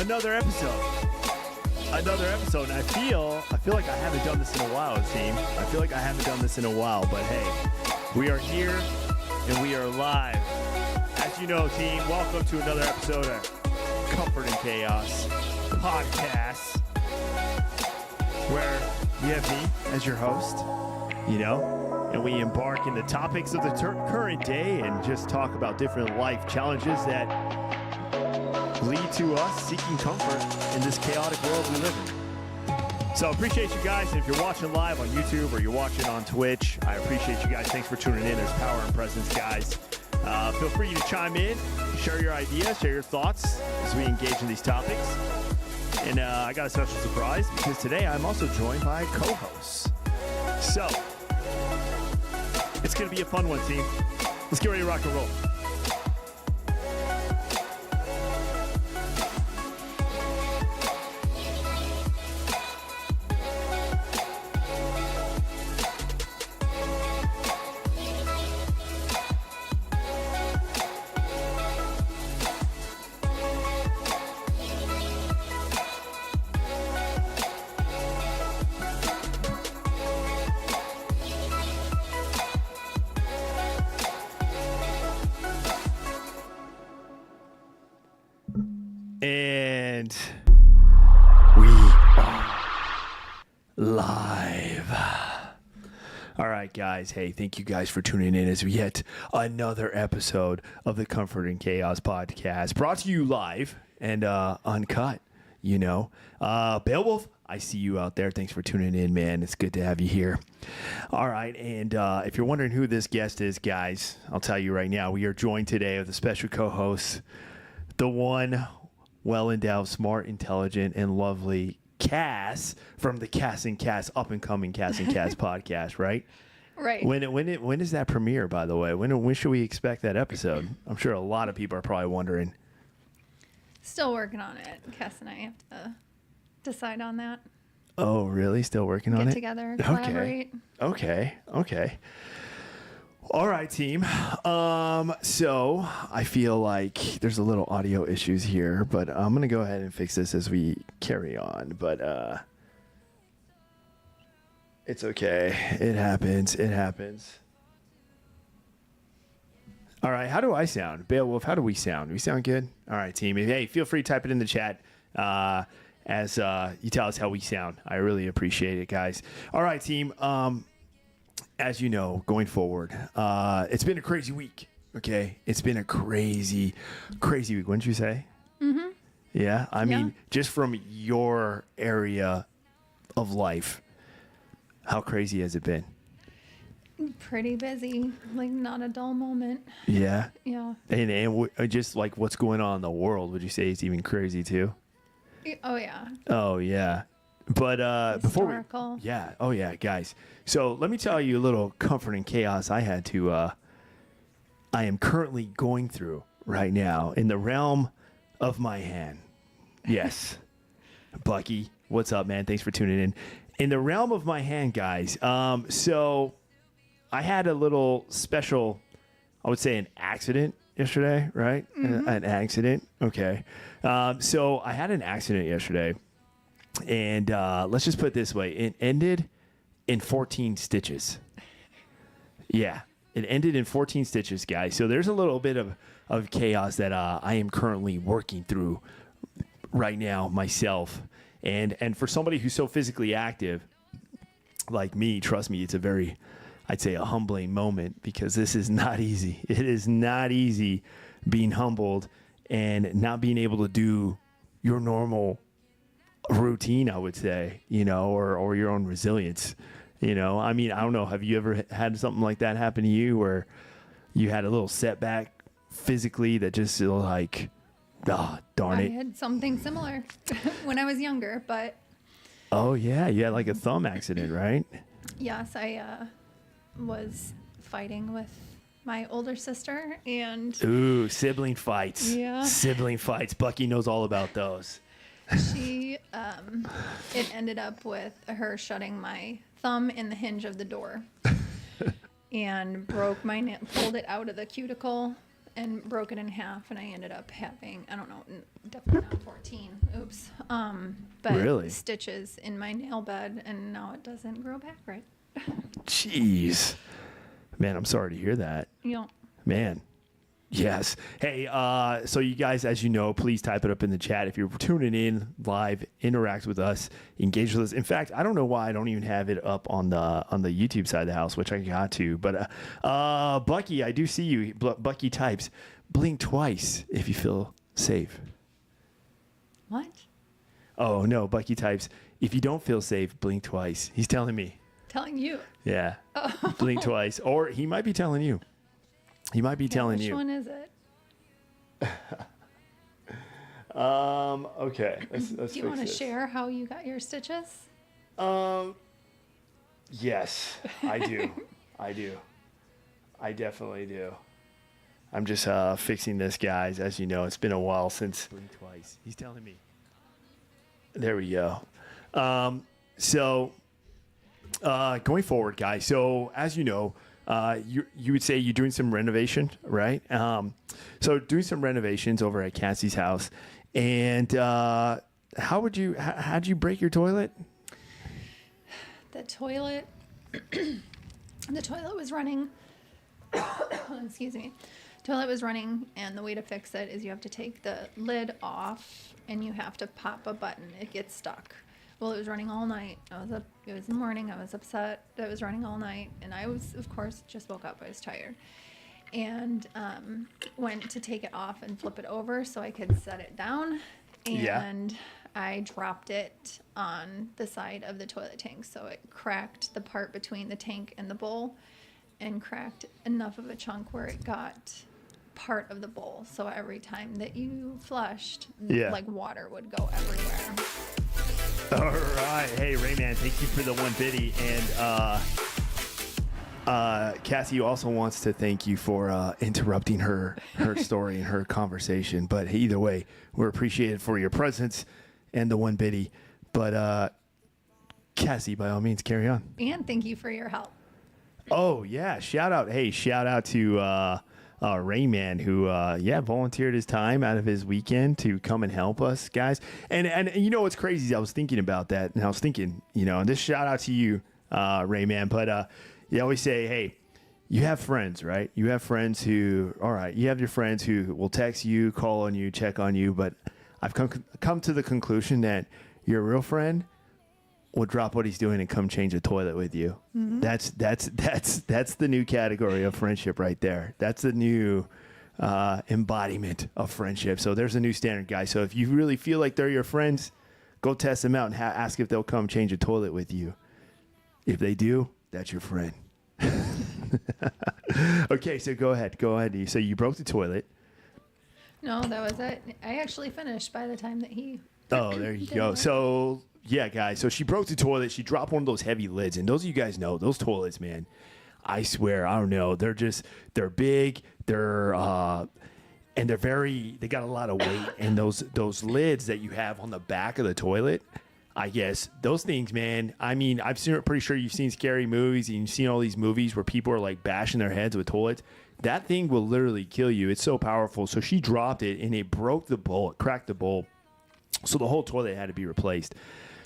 Another episode. And I feel like I haven't done this in a while, team. I feel like I haven't done this in a while, but hey, we are here and we are live. As you know, team, welcome to another episode of Comfort and Chaos podcast, where you have me as your host, and we embark in the topics of the current day and just talk about different life challenges that lead to us seeking comfort in this chaotic world we live in. So appreciate you guys. And if you're watching live on YouTube or you're watching on Twitch, I appreciate you guys. Thanks for tuning in. There's power and presence, guys. Feel free to chime in, share your ideas, share your thoughts as we engage in these topics. And I got a special surprise because today I'm also joined by co-hosts. So it's going to be a fun one, team. Let's get ready to rock and roll. And we are live. All right, guys. Hey, thank you guys for tuning in as we yet another episode of the Comfort and Chaos podcast, brought to you live and uncut. Beowulf, I see you out there. Thanks for tuning in, man. It's good to have you here. All right, and if you're wondering who this guest is, guys, I'll tell you right now. We are joined today with a special co-host, the one well-endowed, smart, intelligent, and lovely Cass from the Cass and Cass, up-and-coming Cass and Cass podcast, right? Right. When does that premiere, by the way? When should we expect that episode? I'm sure a lot of people are probably wondering. Still working on it. Cass and I have to decide on that. Oh, really? Still working on it? Get together, collaborate. Okay. All right, team. So I feel like there's a little audio issues here, but I'm going to go ahead and fix this as we carry on. But it's okay. It happens. All right. How do I sound? Beowulf, how do we sound? Do we sound good? All right, team. Hey, feel free to type it in the chat as you tell us how we sound. I really appreciate it, guys. All right, team. As you know, going forward, it's been a crazy week, okay? It's been a crazy week, wouldn't you say? Mm-hmm. Yeah? I mean, just from your area of life, how crazy has it been? Pretty busy, like not a dull moment. Yeah? Yeah. And just like what's going on in the world, would you say it's even crazy too? Oh, yeah. Oh, yeah. But before we, guys. So let me tell you a little comfort and chaos I am currently going through right now in the realm of my hand. Yes, Bucky, what's up, man? Thanks for tuning in. In the realm of my hand, guys. So I had a little special, I would say, an accident yesterday, right? Mm-hmm. An accident. Okay. So I had an accident yesterday. And let's just put it this way. It ended in 14 stitches. Yeah, it ended in 14 stitches, guys. So there's a little bit of chaos that I am currently working through right now myself. And for somebody who's so physically active like me, trust me, it's a very, I'd say, a humbling moment because this is not easy. It is not easy being humbled and not being able to do your normal routine, I would say, or your own resilience. I mean, I don't know. Have you ever had something like that happen to you where you had a little setback physically that just like, darn it. I had something similar when I was younger, but. Oh, yeah. You had like a thumb accident, right? Yes, I was fighting with my older sister and. Ooh, sibling fights. Yeah. Sibling fights. Bucky knows all about those. She, it ended up with her shutting my thumb in the hinge of the door and broke my nail, pulled it out of the cuticle and broke it in half. And I ended up having, I don't know, definitely not 14. It But Really? stitches in my nail bed, and now it doesn't grow back right. Jeez. Man, I'm sorry to hear that. You know, Man. Yes. Hey, so you guys, as you know, please type it up in the chat. If you're tuning in live, interact with us, engage with us. In fact, I don't know why I don't even have it up on the YouTube side of the house, which I got to. But Bucky, I do see you. Bucky types, blink twice if you feel safe. what? Oh, no. Bucky types, if you don't feel safe, blink twice. He's telling me. Telling you. Yeah. Blink twice. Or he might be telling you. He might be telling which you. Which one is it? Okay. Let's Do you want to share how you got your stitches? Yes, I do. I do. I definitely do. I'm just fixing this, guys. As you know, it's been a while since. Blink twice. He's telling me. There we go. So going forward, guys. So as you know, you would say you're doing some renovation, right? So doing some renovations over at Cassie's house, and how'd you break your toilet? The toilet was running. Excuse me. Toilet was running, and the way to fix it is you have to take the lid off, and you have to pop a button. It gets stuck. Well, it was running all night. It was in the morning. I was upset that it was running all night. And I was, of course, just woke up. I was tired. And went to take it off and flip it over so I could set it down. And I dropped it on the side of the toilet tank. So it cracked the part between the tank and the bowl and cracked enough of a chunk where it got part of the bowl. So every time that you flushed, like water would go everywhere. All right. Hey, Rayman, thank you for the one biddy. And Cassie also wants to thank you for interrupting her story and her conversation. But either way, we're appreciated for your presence and the one biddy. But Cassie, by all means, carry on. And thank you for your help. Oh, yeah. Shout out to Rayman, who volunteered his time out of his weekend to come and help us, guys. And you know what's crazy is I was thinking about that, and I was thinking, and this shout out to you, Rayman. But you always say, hey, you have friends, right? You have friends who, all right, you have your friends who will text you, call on you, check on you. But I've come to the conclusion that your real friend will drop what he's doing and come change a toilet with you. Mm-hmm. That's the new category of friendship right there. That's the new embodiment of friendship. So there's a new standard, guys. So if you really feel like they're your friends, go test them out and ask if they'll come change a toilet with you. If they do, that's your friend. Okay, so go ahead. So you broke the toilet. No, that was it. I actually finished by the time that he. Oh, there you go. So. Yeah, guys. So she broke the toilet. She dropped one of those heavy lids. And those of you guys know, those toilets, man, I swear, I don't know. They're big. They got a lot of weight. And those lids that you have on the back of the toilet, I guess, those things, man, I mean, pretty sure you've seen scary movies and you've seen all these movies where people are like bashing their heads with toilets. That thing will literally kill you. It's so powerful. So she dropped it and it broke the bowl. It cracked the bowl. So the whole toilet had to be replaced.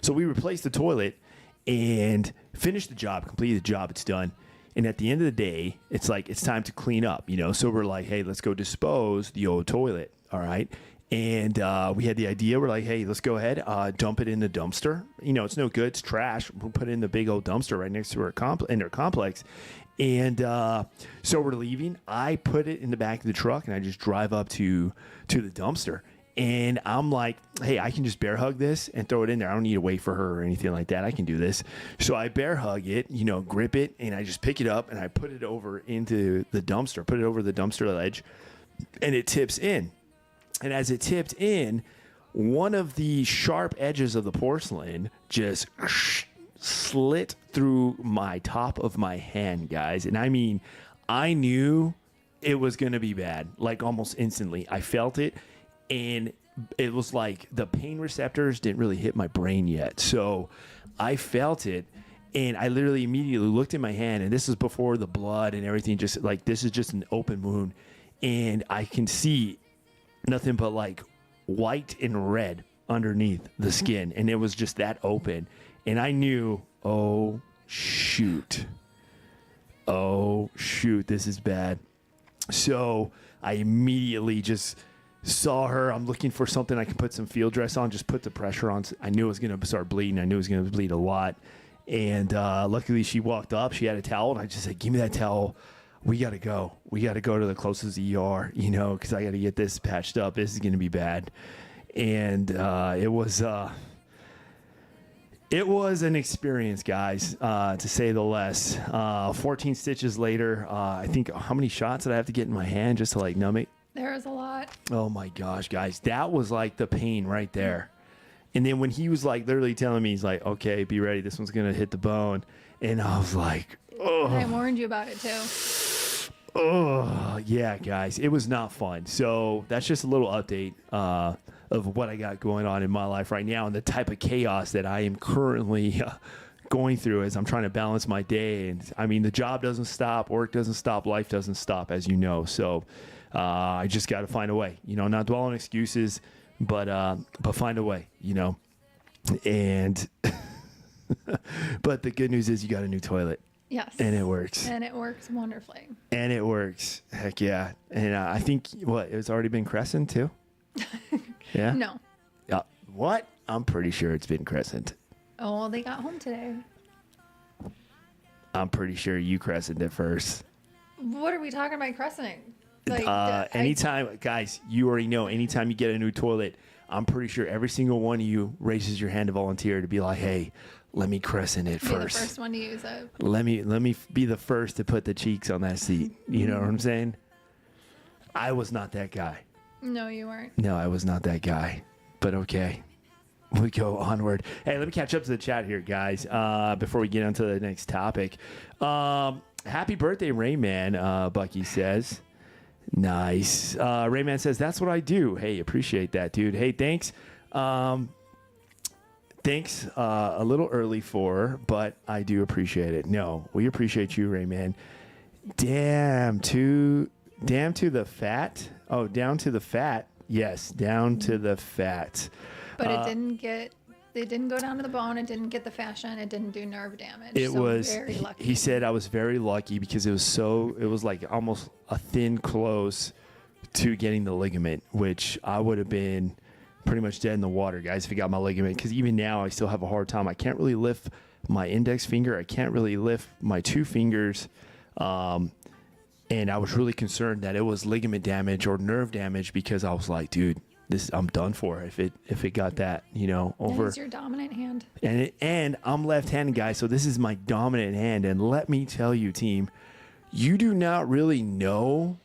So we replaced the toilet and finished the job, completed the job. It's done. And at the end of the day, it's like, it's time to clean up, So we're like, hey, let's go dispose the old toilet. All right. And we had the idea. We're like, hey, let's go ahead, dump it in the dumpster. It's no good. It's trash. We'll put it in the big old dumpster right next to our complex. And so we're leaving. I put it in the back of the truck and I just drive up to the dumpster. And I'm like, hey, I can just bear hug this and throw it in there. I don't need to wait for her or anything like that. I can do this. So I bear hug it, grip it, and I just pick it up and I put it over into the dumpster, put it over the dumpster ledge, and it tips in. And as it tipped in, one of the sharp edges of the porcelain just slit through my top of my hand, guys. And I mean, I knew it was going to be bad, like almost instantly. I felt it. And it was like the pain receptors didn't really hit my brain yet. So I felt it. And I literally immediately looked at my hand. And this is before the blood and everything. Just like, this is just an open wound. And I can see nothing but like white and red underneath the skin, and it was just that open. And I knew, oh, shoot, this is bad. So I immediately just saw her. I'm looking for something I can put some field dress on, just put the pressure on. I knew it was going to start bleeding. I knew it was going to bleed a lot. And luckily she walked up. She had a towel, and I just said, give me that towel. We got to go. We got to go to the closest ER, because I got to get this patched up. This is going to be bad. And it was an experience, guys, to say the less. 14 stitches later, I think, how many shots did I have to get in my hand just to like numb it? There was a lot. Oh my gosh, guys, that was like the pain right there. And then when he was like literally telling me, he's like, okay, be ready. This one's going to hit the bone. And I was like, oh. I warned you about it too. Oh, yeah, guys, it was not fun. So that's just a little update of what I got going on in my life right now and the type of chaos that I am currently going through as I'm trying to balance my day. And I mean, the job doesn't stop, work doesn't stop, life doesn't stop, as you know. So I just got to find a way, not dwell on excuses, but find a way, and but the good news is you got a new toilet. Yes. And it works. And it works wonderfully. And it works. Heck yeah. And I think, it's already been Crescent too? Yeah? No. What? I'm pretty sure it's been Crescent. Oh, well, they got home today. I'm pretty sure you Crescented first. What are we talking about crescenting? Anytime, guys, you already know, anytime you get a new toilet, I'm pretty sure every single one of you raises your hand to volunteer to be like, hey, let me crescent it first. Be the first one to use it. Let me be the first to put the cheeks on that seat. You know what I'm saying? I was not that guy. No, you weren't. No, I was not that guy. But okay. We go onward. Hey, let me catch up to the chat here, guys, before we get on to the next topic. Happy birthday, Rayman, Bucky says. Nice. Rayman says, that's what I do. Hey, appreciate that, dude. Hey, thanks. Thanks a little early but I do appreciate it. No, we appreciate you, Rayman. Damn to the fat. Oh, down to the fat. Yes, down to the fat. But it didn't go down to the bone. It didn't get the fascia. It didn't do nerve damage. It was very lucky. He said I was very lucky because it was like almost a thin close to getting the ligament, which I would have been pretty much dead in the water, guys, if I got my ligament. Because even now I still have a hard time. I can't really lift my index finger. I can't really lift my two fingers. And I was really concerned that it was ligament damage or nerve damage because I was like, dude, I'm done for if it got that, over. That is your dominant hand. And I'm left-handed, guys, so this is my dominant hand. And let me tell you, team, you do not really know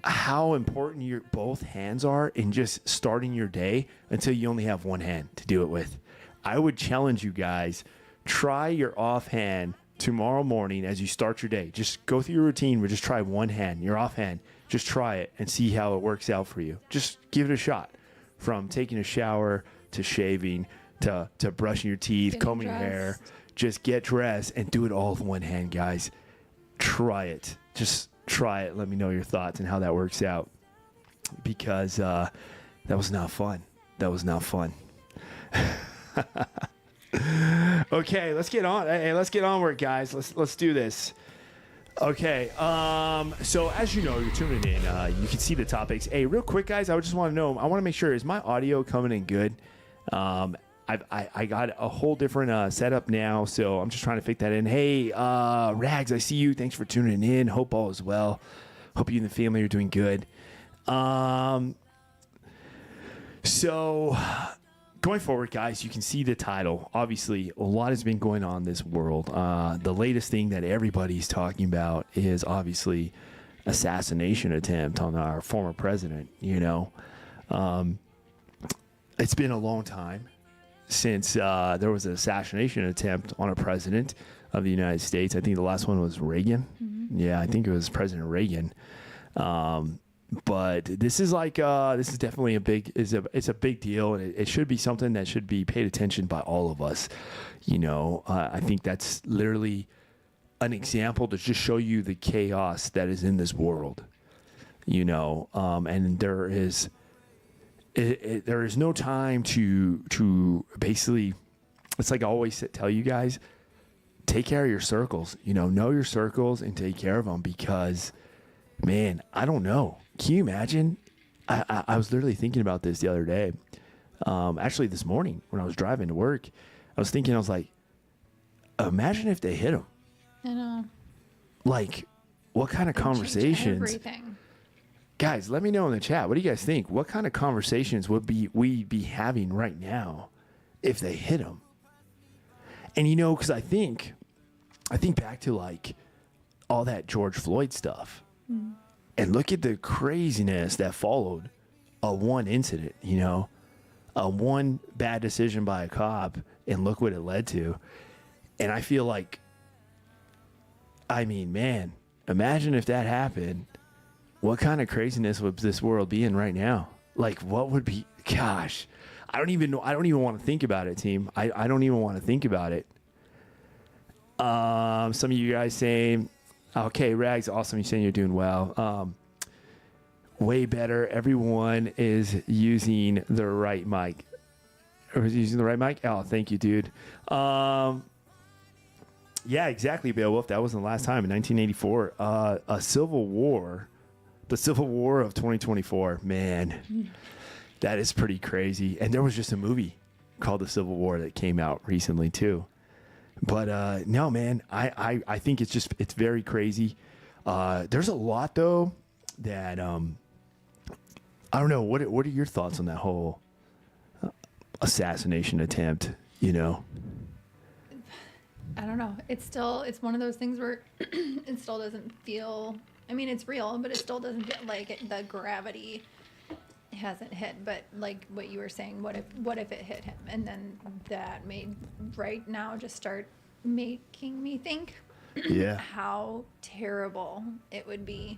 how important your both hands are in just starting your day until you only have one hand to do it with. I would challenge you guys, try your offhand tomorrow morning as you start your day. Just go through your routine, but just try one hand, your offhand. Just try it and see how it works out for you. Just give it a shot. From taking a shower to shaving to brushing your teeth, combing your hair. Just get dressed and do it all with one hand, guys. Try it. Just try it. Let me know your thoughts and how that works out. Because that was not fun. That was not fun. Okay, let's get on. Hey, let's get onward, guys. Let's do this. Okay, so as you know, you're tuning in. You can see the topics. Hey, real quick, guys, I just want to know. I want to make sure, is my audio coming in good? I got a whole different setup now, so I'm just trying to fit that in. Hey, Rags, I see you. Thanks for tuning in. Hope all is well. Hope you and the family are doing good. So going forward, guys, you can see the title. Obviously, a lot has been going on in this world. The latest thing that everybody's talking about is obviously assassination attempt on our former president. It's been a long time since there was an assassination attempt on a president of the United States. I think the last one was Reagan. Mm-hmm. Yeah, I think it was President Reagan. But this is definitely it's a big deal, and it should be something that should be paid attention by all of us. I think that's literally an example to just show you the chaos that is in this world. And there is no time to basically, it's like I always tell you guys, take care of your circles, know your circles and take care of them, because man, I don't know. Can you imagine? I was literally thinking about this the other day. Actually this morning when I was driving to work, I was like, imagine if they hit him. I know. Like, what kind of conversations? Everything. Guys, let me know in the chat. What do you guys think? What kind of conversations would we be having right now if they hit him? And because I think back to like all that George Floyd stuff, and look at the craziness that followed a one incident. A one bad decision by a cop, and look what it led to. And I feel like, I mean, man, imagine if that happened. What kind of craziness would this world be in right now? Like, what would be, gosh, I don't even know. I don't even want to think about it, team. I don't even want to think about it. Some of you guys saying, okay, Rags, awesome. You're saying you're doing well. Way better. Everyone is using the right mic. Or is using the right mic? Oh, thank you, dude. Yeah, exactly, Beowulf. That was the last time in 1984. A civil war. The Civil War of 2024, man, that is pretty crazy. And there was just a movie called The Civil War that came out recently too. But no, man, I think it's very crazy. There's a lot though that I don't know. What are your thoughts on that whole assassination attempt? I don't know. It's one of those things where it still doesn't feel. I mean, it's real, but it still doesn't feel like the gravity hasn't hit. But like what you were saying, what if it hit him? And then that made right now just start making me think how terrible it would be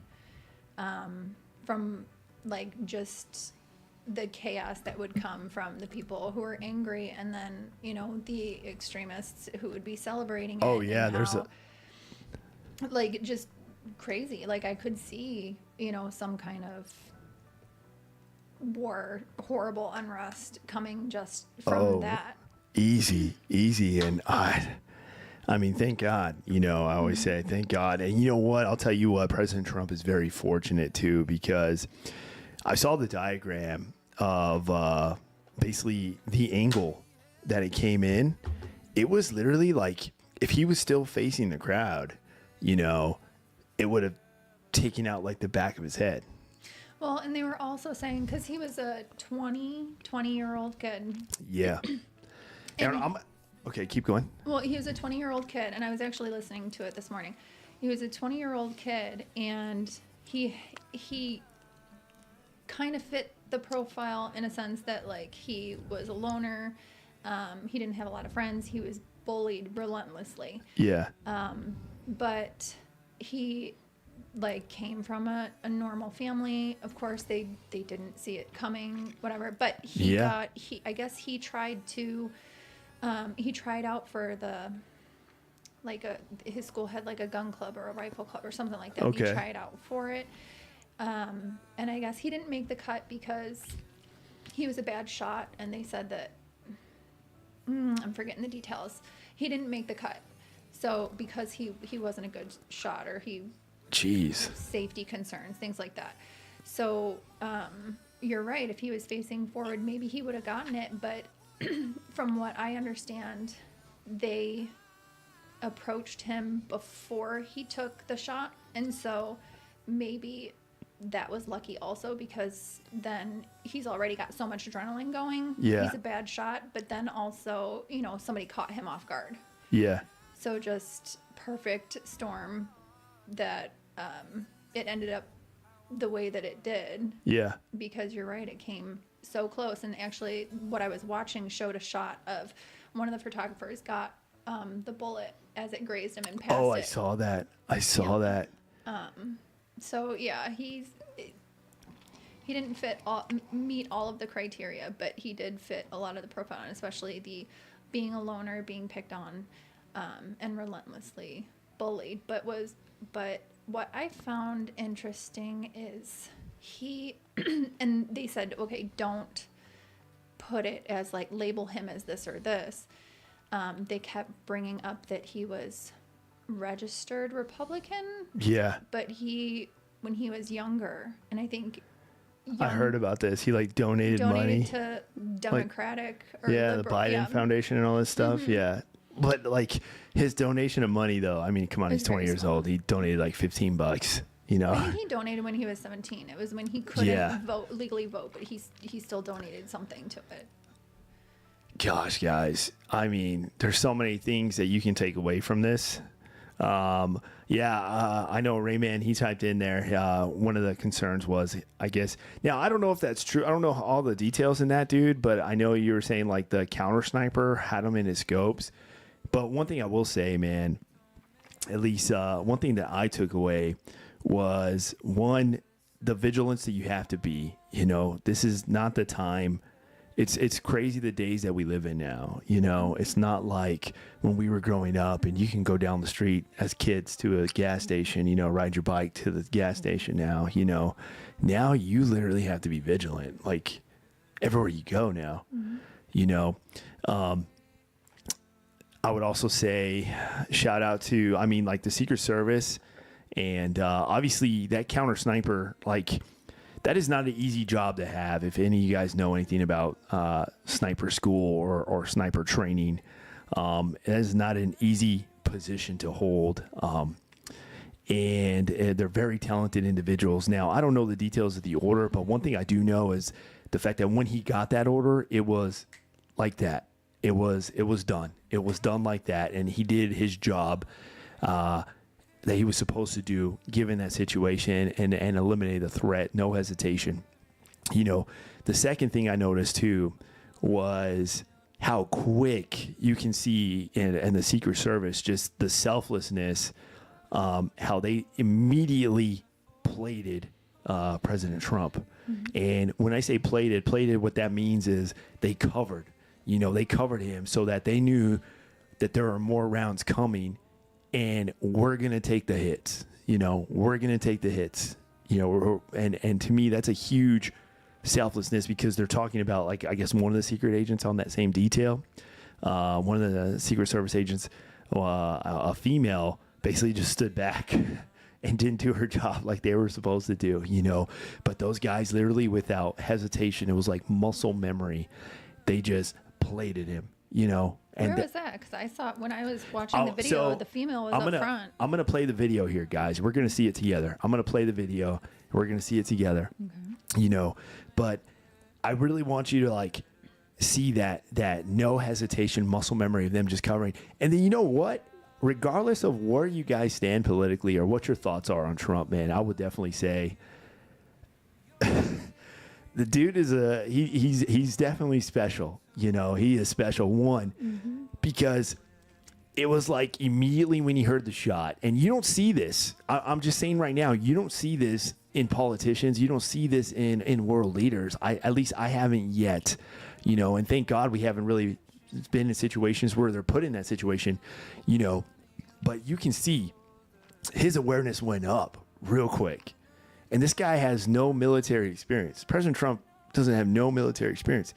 from like just the chaos that would come from the people who are angry, and then the extremists who would be celebrating it. Oh yeah, there's like just crazy. Like I could see some kind of war, horrible unrest coming just from that. Easy, and I mean, thank God. I always say thank God. And you know what? I'll tell you what, President Trump is very fortunate too, because I saw the diagram of basically the angle that it came in. It was literally like if he was still facing the crowd, it would have taken out like the back of his head. Well, and they were also saying, because he was a 20-year-old kid. Yeah. Okay, keep going. Well, he was a 20-year-old kid, and I was actually listening to it this morning. He was a 20-year-old kid, and he kind of fit the profile in a sense that, like, he was a loner. He didn't have a lot of friends. He was bullied relentlessly. Yeah. But he came from a normal family. Of course they didn't see it coming, whatever, but I guess he tried to he tried out for the his school had like a gun club or a rifle club or something like that. Okay. He tried out for it, and I guess he didn't make the cut because he was a bad shot, and they said that I'm forgetting the details. He didn't make the cut. So because he wasn't a good shot, or safety concerns, things like that. So you're right. If he was facing forward, maybe he would have gotten it. But from what I understand, they approached him before he took the shot. And so maybe that was lucky also, because then he's already got so much adrenaline going. Yeah. He's a bad shot, but then also, somebody caught him off guard. Yeah. So just perfect storm that it ended up the way that it did. Yeah. Because you're right, it came so close. And actually what I was watching showed a shot of one of the photographers got the bullet as it grazed him and passed it. Oh, I saw that. That. So yeah, he didn't meet all of the criteria, but he did fit a lot of the profile, and especially the being a loner, being picked on, and relentlessly bullied. But what I found interesting is he and they said, okay, don't put it as like label him as this or this. They kept bringing up that he was registered Republican. Yeah. But when he was younger, and I think I heard about this. He like donated money to Democratic or the liberal, Biden Foundation and all this stuff. Mm-hmm. Yeah. But like his donation of money though, I mean, come on, he's 20 years old. He donated like $15, you know. I think he donated when he was 17. It was when he couldn't legally vote, but he still donated something to it. Gosh, guys. I mean, there's so many things that you can take away from this. I know Rayman, he typed in there, one of the concerns was, I guess, now I don't know if that's true. I don't know all the details in that, dude, but I know you were saying like the counter sniper had him in his scopes. But one thing I will say, man, at least one thing that I took away was, one, the vigilance that you have to be. You know, this is not the time. It's crazy the days that we live in now. You know, it's not like when we were growing up and you can go down the street as kids to a gas station, you know, ride your bike to the gas station now, you know. Now you literally have to be vigilant, like everywhere you go now, you know. I would also say shout out to, I mean, like the Secret Service and obviously that counter sniper, like, that is not an easy job to have. If any of you guys know anything about sniper school or sniper training, it is not an easy position to hold. And they're very talented individuals. Now, I don't know the details of the order, but one thing I do know is the fact that when he got that order, it was like that. It was done. It was done like that, and he did his job that he was supposed to do given that situation and eliminate the threat, no hesitation. You know, the second thing I noticed too was how quick you can see in the Secret Service, just the selflessness, how they immediately plated President Trump. Mm-hmm. And when I say plated, what that means is they covered him so that they knew that there are more rounds coming. And we're going to take the hits, you know, and to me, that's a huge selflessness because they're talking about, like, I guess one of the secret agents on that same detail, one of the Secret Service agents, a female, basically just stood back and didn't do her job like they were supposed to do, you know, but those guys literally without hesitation, it was like muscle memory. They just plated him, you know. Where was that? Because I saw when I was watching the video, the female was up front. I'm going to play the video here, guys. We're going to see it together. I'm going to play the video, and we're going to see it together. Okay. You know, but I really want you to, like, see that no hesitation, muscle memory of them just covering. And then you know what? Regardless of where you guys stand politically or what your thoughts are on Trump, man, I would definitely say the dude is he's definitely special. You know, he is special. One, because it was like immediately when he heard the shot, and you don't see this. I'm just saying right now, you don't see this in politicians. You don't see this in world leaders. At least I haven't yet, you know, and thank God we haven't really been in situations where they're put in that situation, you know, but you can see his awareness went up real quick. And this guy has no military experience. President Trump doesn't have no military experience.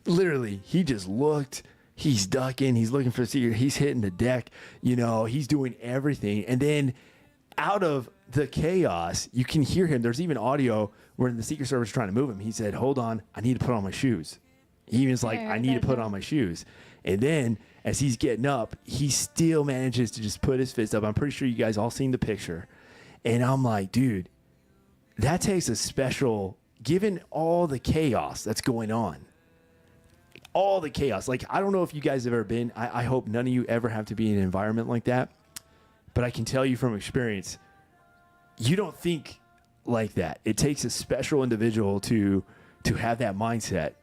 Literally, he just looked, he's ducking, he's looking for the secret, he's hitting the deck, you know, he's doing everything. And then out of the chaos, you can hear him. There's even audio where the Secret Service is trying to move him. He said, hold on, I need to put on my shoes. He was like, I need to put on my shoes. And then as he's getting up, he still manages to just put his fist up. I'm pretty sure you guys all seen the picture. And I'm like, dude, that takes a special, given all the chaos that's going on. All the chaos. Like, I don't know if you guys have ever been. I hope none of you ever have to be in an environment like that. But I can tell you from experience, you don't think like that. It takes a special individual to have that mindset,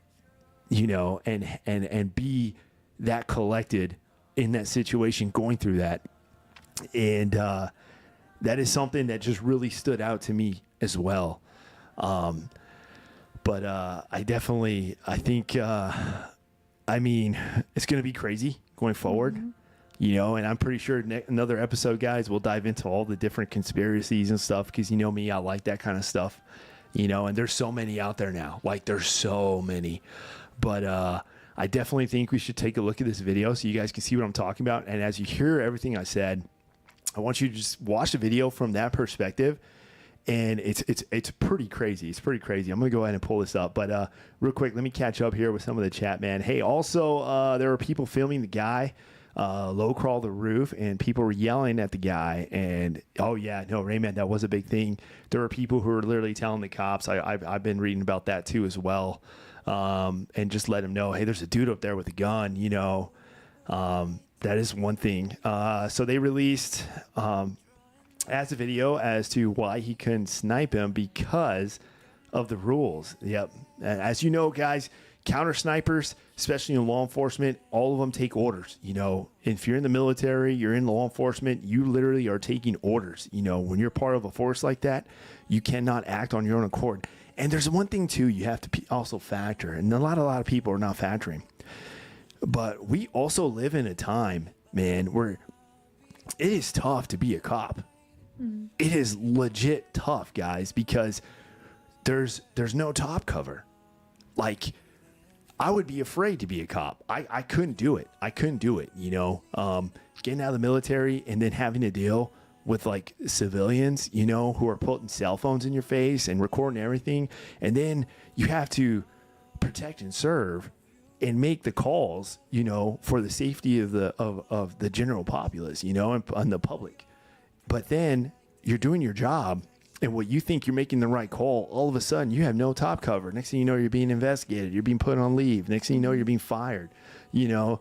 you know, and be that collected in that situation, going through that. And that is something that just really stood out to me as well. But I think, I mean, it's going to be crazy going forward, you know, and I'm pretty sure another episode, guys, we'll dive into all the different conspiracies and stuff because, you know me, I like that kind of stuff, you know, and there's so many out there now. Like, there's so many. But I definitely think we should take a look at this video so you guys can see what I'm talking about. And as you hear everything I said, I want you to just watch the video from that perspective. And it's pretty crazy. It's pretty crazy. I'm going to go ahead and pull this up. But real quick, let me catch up here with some of the chat, man. Hey, also, there were people filming the guy low crawl the roof, and people were yelling at the guy. And, oh, yeah, no, Rayman, that was a big thing. There were people who were literally telling the cops. I've been reading about that, too, as well. And just let them know, hey, there's a dude up there with a gun, you know. That is one thing. So they released... as a video as to why he couldn't snipe him because of the rules. Yep. As you know, guys, counter snipers, especially in law enforcement, all of them take orders. You know, if you're in the military, you're in law enforcement, you literally are taking orders. You know, when you're part of a force like that, you cannot act on your own accord. And there's one thing, too, you have to also factor, and a lot of people are not factoring. But we also live in a time, man, where it is tough to be a cop. It is legit tough, guys, because there's no top cover. Like, I would be afraid to be a cop. I couldn't do it. You know, getting out of the military and then having to deal with like civilians, you know, who are putting cell phones in your face and recording everything. And then you have to protect and serve and make the calls, you know, for the safety of the general populace, you know, and the public. But then you're doing your job, and what you think you're making the right call, all of a sudden you have no top cover. Next thing you know, you're being investigated. You're being put on leave. Next thing you know, you're being fired, you know.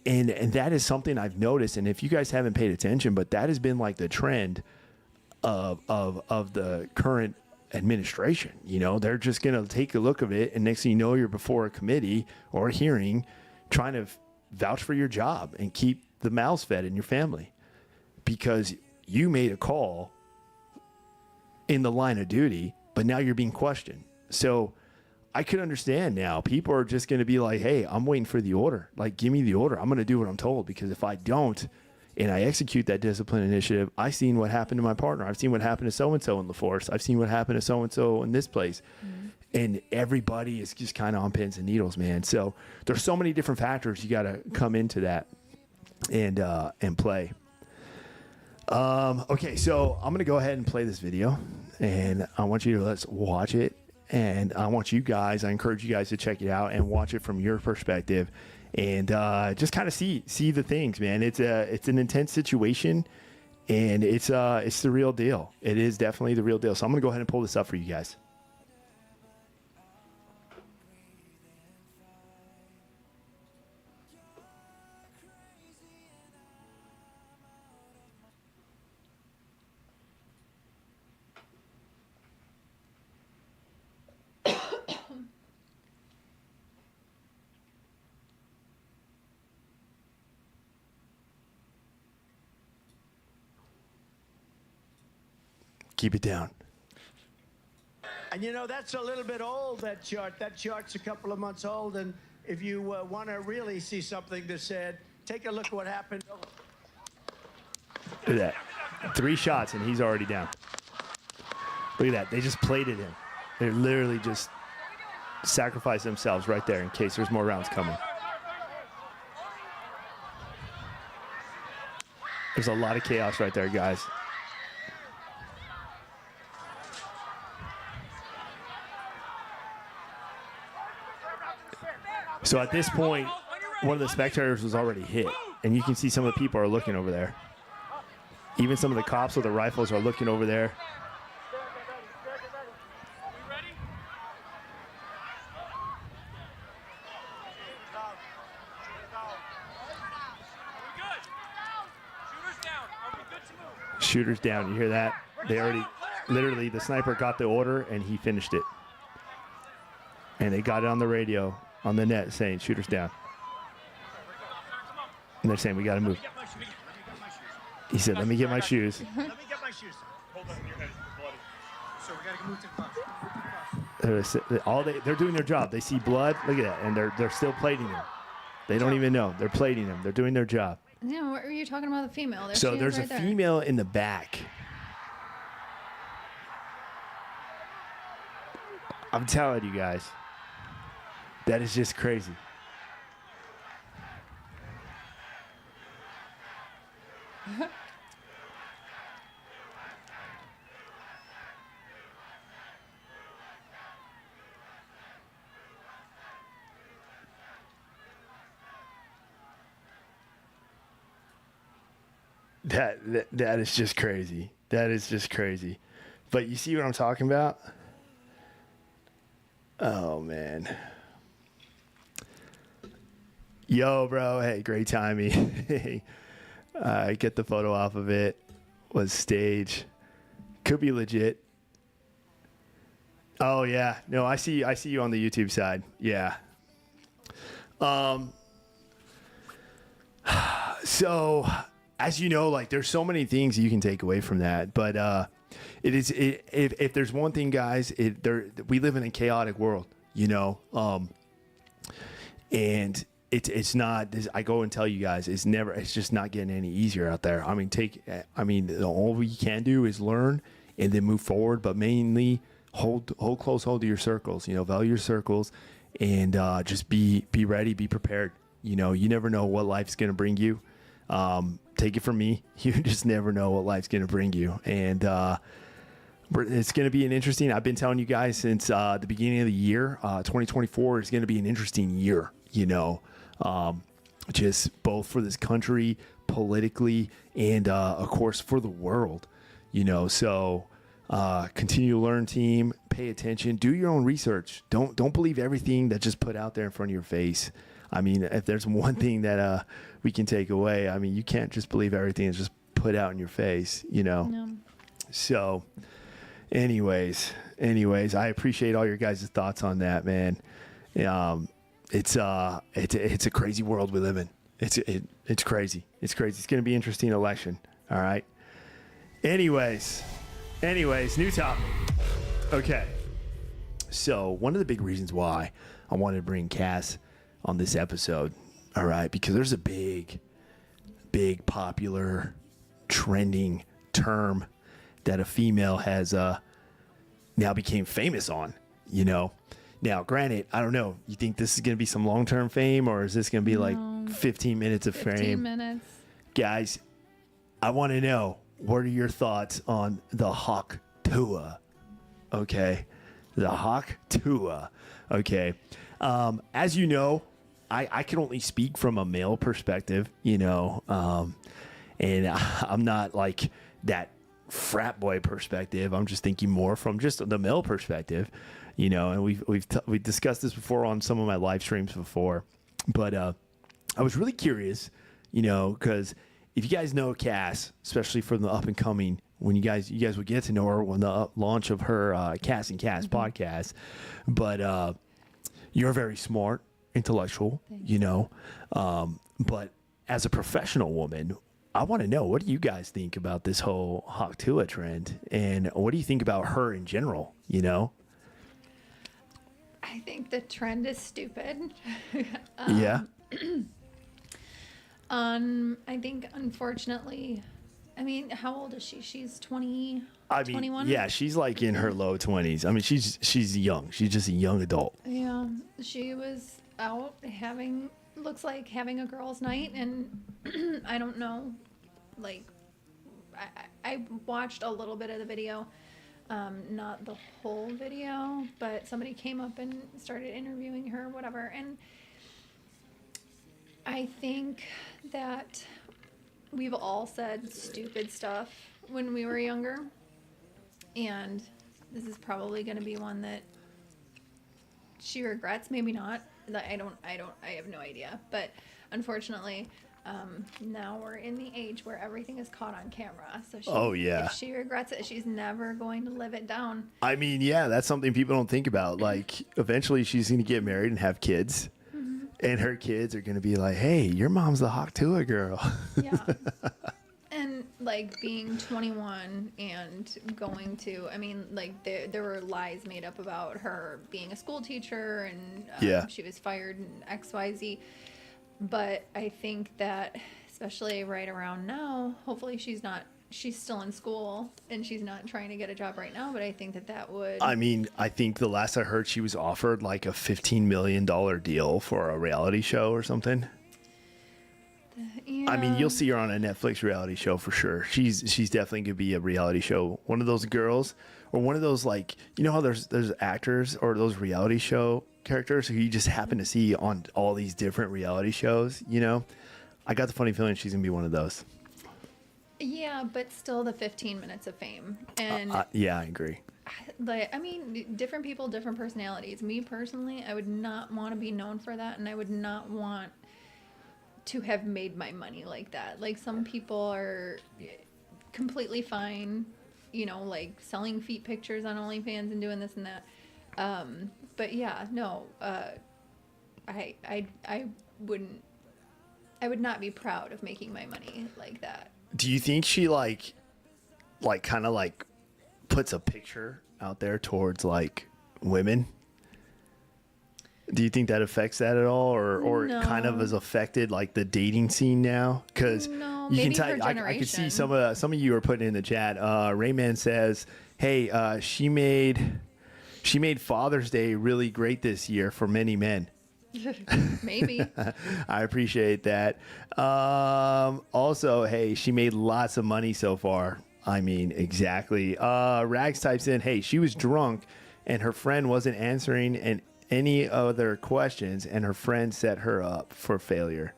And that is something I've noticed. And if you guys haven't paid attention, but that has been like the trend of the current administration. You know, they're just going to take a look of it, and next thing you know, you're before a committee or a hearing trying to vouch for your job and keep the mouths fed in your family because you made a call in the line of duty, but now you're being questioned. So I could understand now. People are just going to be like, hey, I'm waiting for the order. Like, give me the order. I'm going to do what I'm told, because if I don't and I execute that discipline initiative, I've seen what happened to my partner. I've seen what happened to so-and-so in the force. I've seen what happened to so-and-so in this place. Mm-hmm. And everybody is just kind of on pins and needles, man. So there's so many different factors you got to come into that and play. Okay, so I'm going to go ahead and play this video, and I want you to let's watch it. And I encourage you guys to check it out and watch it from your perspective, and just kind of see the things, man. It's an intense situation, and it's the real deal. It is definitely the real deal. So I'm going to go ahead and pull this up for you guys. Keep it down. And you know, that's a little bit old, that chart. That chart's a couple of months old. And if you want to really see something that's said, take a look at what happened. Look at that. 3 shots, and he's already down. Look at that. They just plated him. They literally just sacrificed themselves right there in case there's more rounds coming. There's a lot of chaos right there, guys. So at this point, one of the spectators was already hit, and you can see some of the people are looking over there. Even some of the cops with the rifles are looking over there. Shooters down. You hear that? They already, literally, the sniper got the order, and he finished it. And they got it on the radio, on the net, saying, shooters down. And they're saying, we got to move. He said, let me get my shoes. Let me get my shoes. Hold on, your head is bloody. So we got to move to the box. They're doing their job. They see blood. Look at that. And they're still plating them. They don't even know. They're plating them. They're doing their job. Yeah, what were you talking about the female? There So there's a female in the back. I'm telling you guys. That is just crazy. That is just crazy. That is just crazy. But you see what I'm talking about? Oh, man. Yo, bro. Hey, great timing. Get the photo off of it. Was stage. Could be legit. Oh, yeah. No, I see you on the YouTube side. Yeah. So, as you know, like, there's so many things you can take away from that. But if there's one thing, guys, we live in a chaotic world, you know, and it's not. I go and tell you guys, it's just not getting any easier out there. I mean, all we can do is learn and then move forward, but mainly hold to your circles. You know, value your circles, and just be ready, be prepared. You know, you never know what life's gonna bring you. Take it from me. You just never know what life's going to bring you. And it's going to be an interesting, I've been telling you guys since the beginning of the year, 2024 is going to be an interesting year, you know, just both for this country, politically, and of course for the world, you know. So continue to learn, team, pay attention, do your own research. Don't believe everything that's just put out there in front of your face. I mean, if there's one thing that we can take away, I mean, you can't just believe everything that's just put out in your face, you know? No. So anyways, I appreciate all your guys' thoughts on that, man. It's a crazy world we live in. It's crazy. It's crazy. It's going to be an interesting election. All right. Anyways, new topic. Okay. So one of the big reasons why I wanted to bring Cass on this episode, all right, because there's a big popular trending term that a female has now became famous on, you know. Now, granted, I don't know, you think this is going to be some long-term fame, or is this going to be like 15 minutes of 15 fame? minutes. Guys, I want to know, what are your thoughts on the Hawk-Tuah? Okay, the Hawk-Tuah. Okay, as you know, I can only speak from a male perspective, you know, and I'm not like that frat boy perspective. I'm just thinking more from just the male perspective, you know, and we've discussed this before on some of my live streams before, but I was really curious, you know, because if you guys know Cass, especially from the up and coming, when you guys would get to know her when the launch of her Cass and Cass podcast, but you're very smart, intellectual, you know, but as a professional woman, I want to know, what do you guys think about this whole Hawk-Tuah trend, and what do you think about her in general, you know? I think the trend is stupid. Yeah. I think, unfortunately, I mean, how old is she? She's 20, I mean, 21? yeah, she's like in her low 20s. I mean, she's young. She's just a young adult. Yeah, she was out looks like having a girls' night, and I don't know, like, I watched a little bit of the video, not the whole video, but somebody came up and started interviewing her, whatever, and I think that we've all said stupid stuff when we were younger, and this is probably going to be one that she regrets, maybe not. I have no idea. But unfortunately, now we're in the age where everything is caught on camera. So if she regrets it, she's never going to live it down. I mean, yeah, that's something people don't think about. Like, eventually she's going to get married and have kids. Mm-hmm. And her kids are going to be like, hey, your mom's the Hawk-Tuah girl. Yeah. And, like, being 21 and going to, I mean, like, there were lies made up about her being a school teacher, and she was fired and XYZ. But I think that, especially right around now, hopefully she's not she's still in school and she's not trying to get a job right now, but I think that would. I mean, I think the last I heard, she was offered like a $15 million deal for a reality show or something. Yeah. I mean, you'll see her on a Netflix reality show for sure. She's definitely gonna be a reality show. One of those girls, or one of those, like, you know how there's actors or those reality show characters who you just happen to see on all these different reality shows. You know, I got the funny feeling she's gonna be one of those. Yeah, but still the 15 minutes of fame. And yeah, I agree. like, I mean, different people, different personalities. Me personally, I would not want to be known for that, and I would not want to have made my money like that. Like, some people are completely fine, you know, like selling feet pictures on OnlyFans and doing this and that. But yeah, no, I would not be proud of making my money like that. Do you think she like kind of like puts a picture out there towards like women? Do you think that affects that at all, or No. it kind of has affected like the dating scene now? Because No, you can maybe tell, her I can see generation. some of you are putting in the chat. Rayman says, "Hey, she made Father's Day really great this year for many men." Maybe. I appreciate that. Also, hey, she made lots of money so far. I mean, exactly. Rags types in, hey, she was drunk and her friend wasn't answering any other questions, and her friend set her up for failure.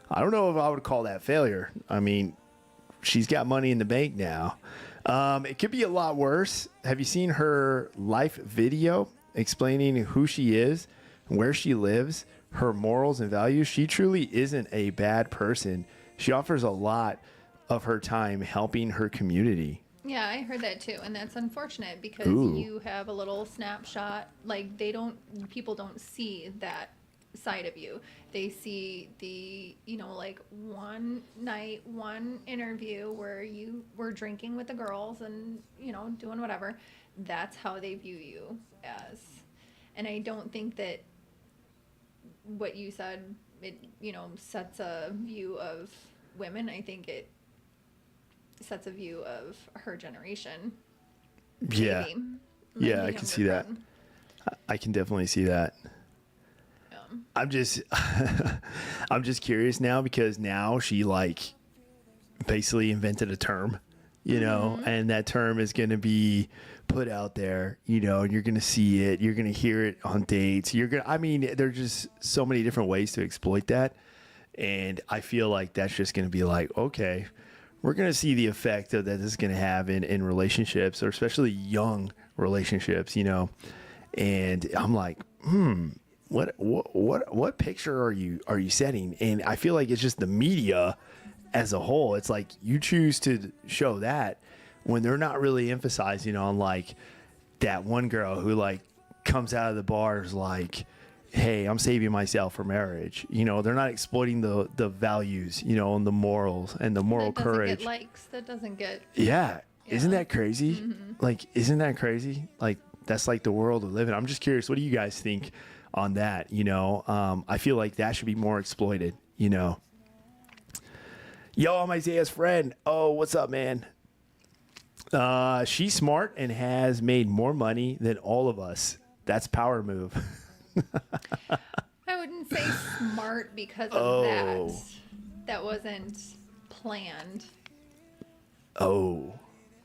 I don't know if I would call that failure. I mean, she's got money in the bank now. It could be a lot worse. Have you seen her life video explaining who she is, where she lives, her morals and values? She truly isn't a bad person. She offers a lot of her time helping her community. Yeah, I heard that too, and that's unfortunate because Ooh. you have a little snapshot. Like, people don't see that side of you. They see the, you know, like one night, one interview where you were drinking with the girls and, you know, doing whatever. That's how they view you as. And I don't think that what you said, it, you know, sets a view of women. I think it sets a view of her generation. Yeah. Maybe. Yeah, Maybe I can see that. younger I can definitely see that. crowd. I'm just I'm just curious now, because now she like basically invented a term, you know, and that term is going to be put out there, you know, and you're going to see it, you're going to hear it on dates. I mean, there's just so many different ways to exploit that. And I feel like that's just going to be like, okay, we're going to see the effect that this is going to have in relationships, or especially young relationships, you know. And I'm like, what picture are you setting? And I feel like it's just the media as a whole. It's like you choose to show that when they're not really emphasizing on like that one girl who like comes out of the bars like, hey, I'm saving myself for marriage. You know, they're not exploiting the values, you know, and the morals and the moral that doesn't courage. get likes. That doesn't get. Yeah. Isn't Yeah. that crazy? Like, isn't that crazy? Like, that's like the world we live in. I'm just curious, what do you guys think on that? You know, I feel like that should be more exploited, you know. Yo, I'm Isaiah's friend. Oh, what's up, man? She's smart and has made more money than all of us. That's power move. I wouldn't say smart because of Oh. that. That wasn't planned. Oh,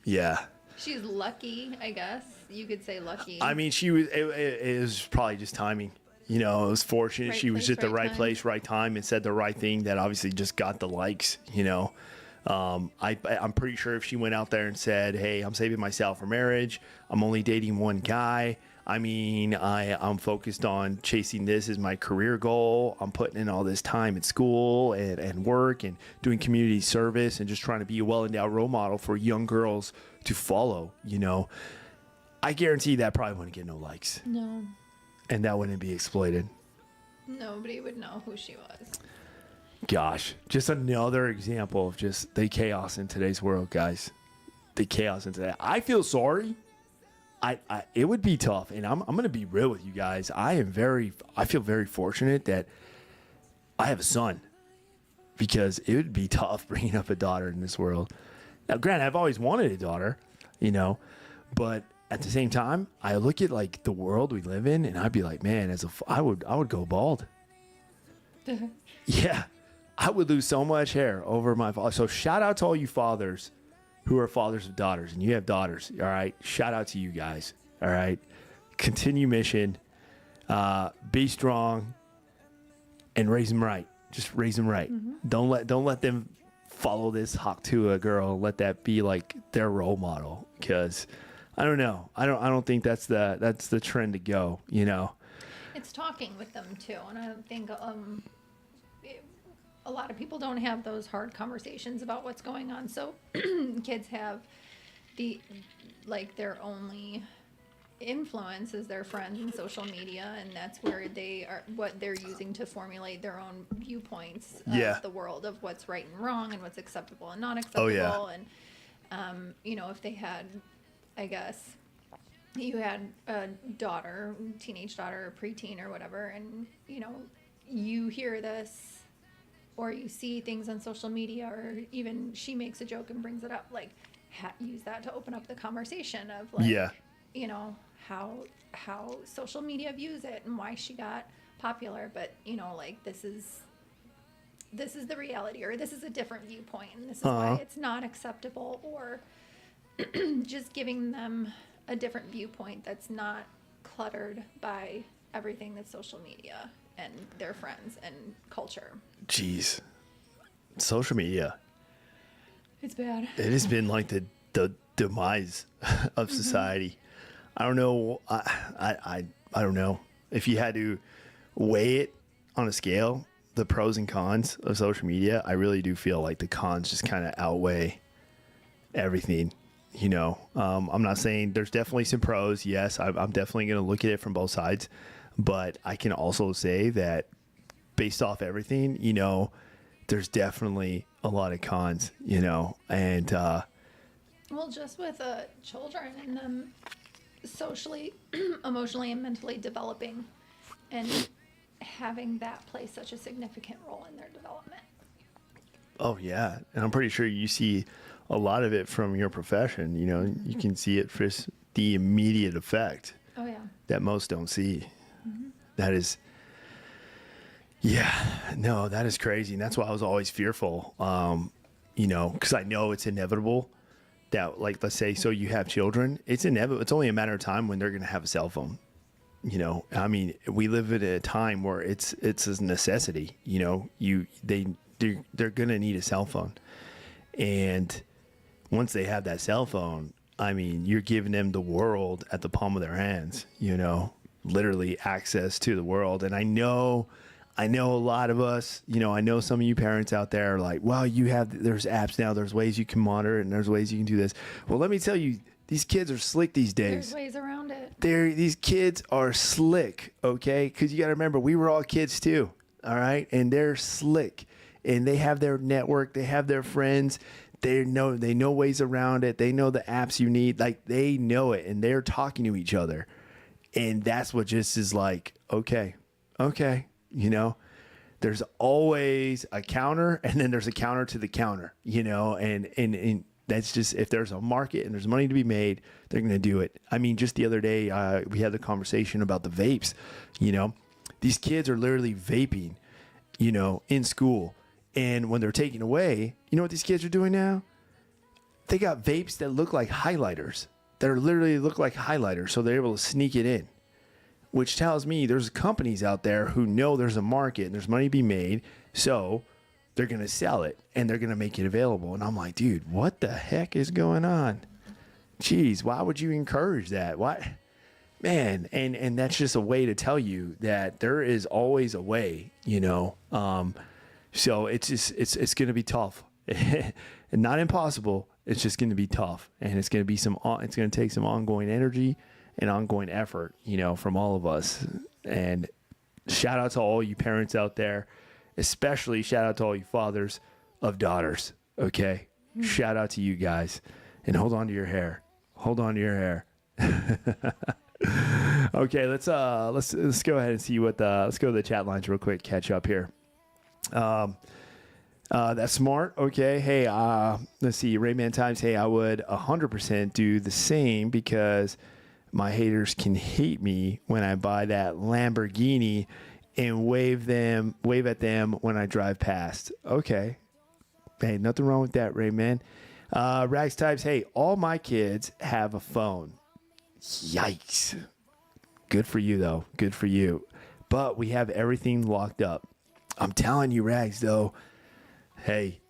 yeah. She's lucky, I guess. You could say lucky. I mean, it was probably just timing. You know, it was fortunate. Right She was place, at the right right time. place, right time, and said the right thing that obviously just got the likes, you know. I'm pretty sure if she went out there and said, hey, I'm saving myself for marriage, I'm only dating one guy, I mean, I'm focused on chasing this as my career goal, I'm putting in all this time at school and work and doing community service and just trying to be a well-endowed role model for young girls to follow, you know, I guarantee that probably wouldn't get no likes. No. And that wouldn't be exploited. Nobody would know who she was. Gosh, just another example of just the chaos in today's world, guys. The chaos in today. I feel sorry. It would be tough, and I'm going to be real with you guys. I feel very fortunate that I have a son, because it would be tough bringing up a daughter in this world. Now, granted, I've always wanted a daughter, but at the same time, I look at like the world we live in, and I'd be like, man, I would go bald. Yeah, I would lose so much hair over my father. So shout out to all you fathers who are fathers of daughters, and you have daughters. All right, shout out to you guys. All right, continue mission, be strong, and raise them right. Just raise them right. Mm-hmm. Don't let them follow this Hawk-Tuah girl. Let that be like their role model, because I don't know. I don't think that's the trend to go. It's talking with them too, and I don't think a lot of people don't have those hard conversations about what's going on. So kids have their only influence is their friends and social media, and that's where what they're using to formulate their own viewpoints of the world, of what's right and wrong and what's acceptable and not acceptable. Oh, yeah. And if they had, I guess, you had a daughter, teenage daughter, or preteen or whatever, and you hear this or you see things on social media, or even she makes a joke and brings it up, like use that to open up the conversation of like, how social media views it and why she got popular. But this is the reality, or this is a different viewpoint, and this is why it's not acceptable, or just giving them a different viewpoint that's not cluttered by everything that's social media and their friends and culture. Jeez, social media. It's bad. It has been like the demise of society. I don't know. I don't know if you had to weigh it on a scale, the pros and cons of social media. I really do feel like the cons just kind of outweigh everything. I'm not saying there's definitely some pros. Yes, I'm definitely going to look at it from both sides, but I can also say that based off everything, there's definitely a lot of cons, and well, just with children and them socially, emotionally, and mentally developing, and having that play such a significant role in their development. Oh yeah, and I'm pretty sure you see a lot of it from your profession. You can see it for the immediate effect. Oh yeah. That most don't see. Mm-hmm. That is, that is crazy, and that's why I was always fearful. Because I know it's inevitable that, like, let's say, so you have children, it's inevitable. It's only a matter of time when they're going to have a cell phone. I mean, we live at a time where it's a necessity. They're going to need a cell phone, and once they have that cell phone, I mean, you're giving them the world at the palm of their hands. Literally access to the world. And I know a lot of us, I know some of you parents out there are like, well, there's apps now, there's ways you can monitor it, and there's ways you can do this. Well, let me tell you, these kids are slick these days. There's ways around it. These kids are slick, okay? Because you got to remember, we were all kids too, all right? And they're slick, and they have their network, they have their friends. They know ways around it. They know the apps you need. Like, they know it, and they're talking to each other. And that's what just is like, okay. There's always a counter, and then there's a counter to the counter, and that's just, if there's a market and there's money to be made, they're going to do it. I mean, just the other day, we had the conversation about the vapes. These kids are literally vaping, in school. And when they're taken away, you know what these kids are doing now? They got vapes that look like highlighters. That literally look like highlighters, so they're able to sneak it in. Which tells me there's companies out there who know there's a market and there's money to be made, so they're going to sell it and they're going to make it available. And I'm like, dude, what the heck is going on? Jeez, why would you encourage that? Why? Man, and that's just a way to tell you that there is always a way, So it's going to be tough, and not impossible. It's just going to be tough, and it's going to take some ongoing energy and ongoing effort, from all of us. And shout out to all you parents out there, especially shout out to all you fathers of daughters. Okay, shout out to you guys, and hold on to your hair. Okay, let's go ahead and see let's go to the chat lines real quick. Catch up here. That's smart. Okay. Hey, let's see. Rayman Times. Hey, I would 100% do the same because my haters can hate me when I buy that Lamborghini and wave at them when I drive past. Okay. Hey, nothing wrong with that, Rayman. Rags Types. Hey, all my kids have a phone. Yikes. Good for you, though. Good for you. But we have everything locked up. I'm telling you, Rags, though. Hey,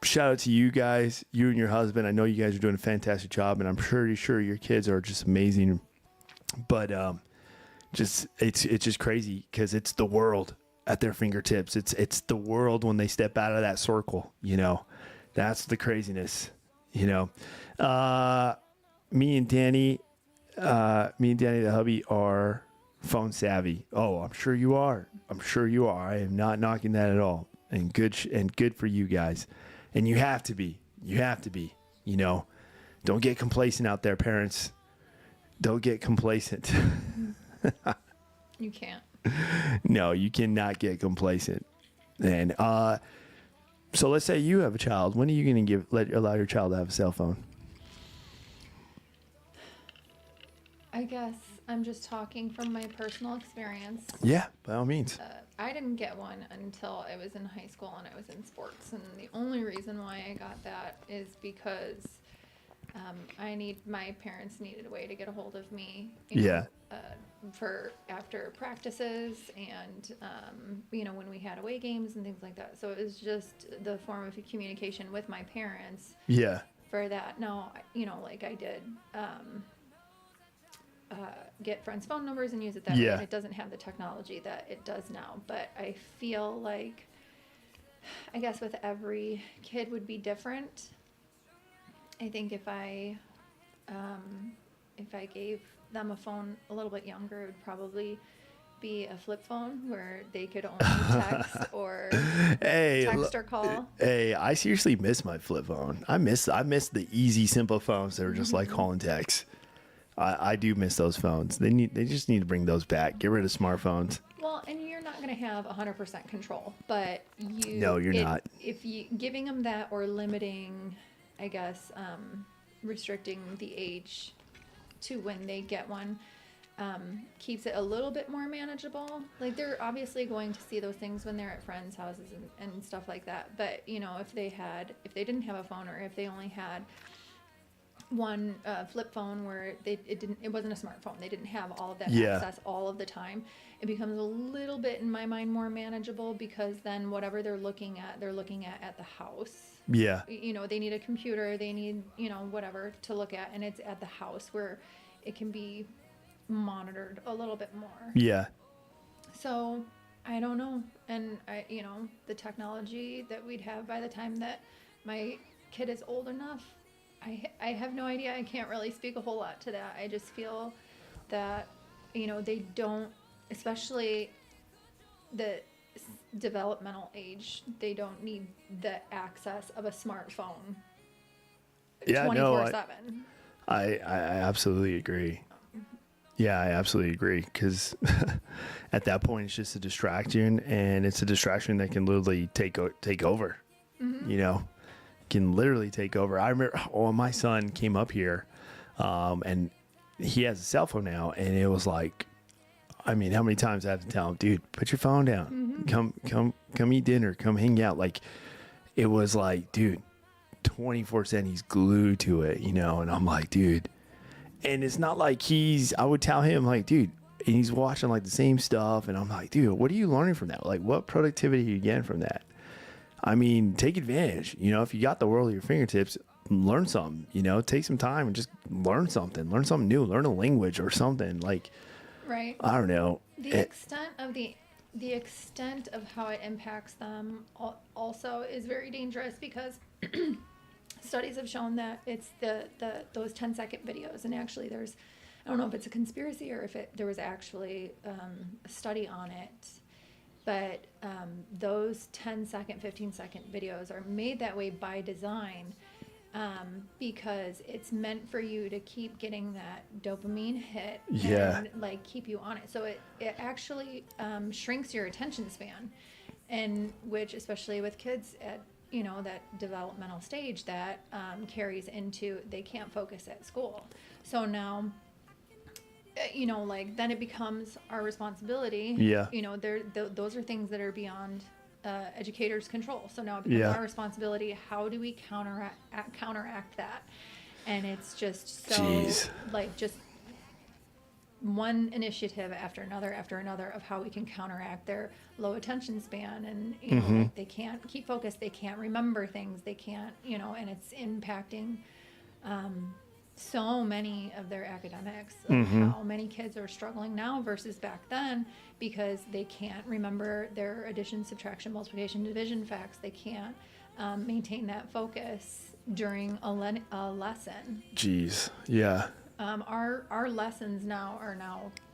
shout out to you guys, you and your husband. I know you guys are doing a fantastic job, and I'm pretty sure your kids are just amazing. But it's just crazy because it's the world at their fingertips. It's the world when they step out of that circle. You know, that's the craziness. You know, me and Danny, the hubby, are phone savvy. Oh, I'm sure you are. I am not knocking that at all. And good for you guys. And you have to be. You know, don't get complacent out there, parents. Don't get complacent. You can't. No, you cannot get complacent. And so let's say you have a child. When are you going to allow your child to have a cell phone? I guess I'm just talking from my personal experience. Yeah, by all means. I didn't get one until I was in high school and I was in sports. And the only reason why I got that is because my parents needed a way to get a hold of me. For after practices and, when we had away games and things like that. So it was just the form of communication with my parents. Yeah. For that. Now, like I did, get friends' phone numbers and use it that way. And it doesn't have the technology that it does now. But I feel like, I guess with every kid would be different. I think if I gave them a phone a little bit younger, it would probably be a flip phone where they could only text or text or call. Hey, I seriously miss my flip phone. I miss the easy, simple phones that are just like call and text. I do miss those phones. They just need to bring those back. Get rid of smartphones. Well, and you're not going to have 100% control, but No, you're not. If you giving them that or limiting, I guess, restricting the age to when they get one, keeps it a little bit more manageable. Like they're obviously going to see those things when they're at friends' houses and stuff like that. But if they didn't have a phone, or if they only had one flip phone where it wasn't a smartphone, they didn't have all of that access all of the time, it becomes a little bit, in my mind, more manageable, because then whatever they're looking at the house. Yeah. They need a computer, they need whatever to look at, and it's at the house where it can be monitored a little bit more. Yeah. So I don't know. And the technology that we'd have by the time that my kid is old enough, I have no idea. I can't really speak a whole lot to that. I just feel that, they don't, especially the developmental age, they don't need the access of a smartphone 24/7. I absolutely agree. Yeah, I absolutely agree. Because at that point, it's just a distraction, and it's a distraction that can literally take over. Mm-hmm. Can literally take over. I remember my son came up here, and he has a cell phone now, and it was like, how many times I have to tell him, dude, put your phone down, come eat dinner, come hang out. Like, it was like, dude, 24/7, he's glued to it, and I'm like, dude, and it's not like I would tell him, like, dude, and he's watching like the same stuff, and I'm like, dude, what are you learning from that? Like, what productivity are you getting from that? Take advantage. If you got the world at your fingertips, learn something. Take some time and just learn something new, learn a language or something. Like, right. I don't know. The extent of how it impacts them also is very dangerous, because studies have shown that it's those 10-second videos, and actually I don't know if it's a conspiracy or if there was actually a study on it. But those 10-second, 15-second videos are made that way by design, because it's meant for you to keep getting that dopamine hit and keep you on it. So it actually shrinks your attention span. and which, especially with kids at, that developmental stage, that carries into, they can't focus at school. So now, like, then it becomes our responsibility. Yeah. Those are things that are beyond educators' control. So now it becomes our responsibility. How do we counteract that? And it's just so, Jeez. like, just one initiative after another of how we can counteract their low attention span, and like, they can't keep focused, they can't remember things, they can't, and it's impacting so many of their academics, of how many kids are struggling now versus back then, because they can't remember their addition, subtraction, multiplication, division facts. They can't maintain that focus during a lesson. Jeez. Yeah. Our lessons now are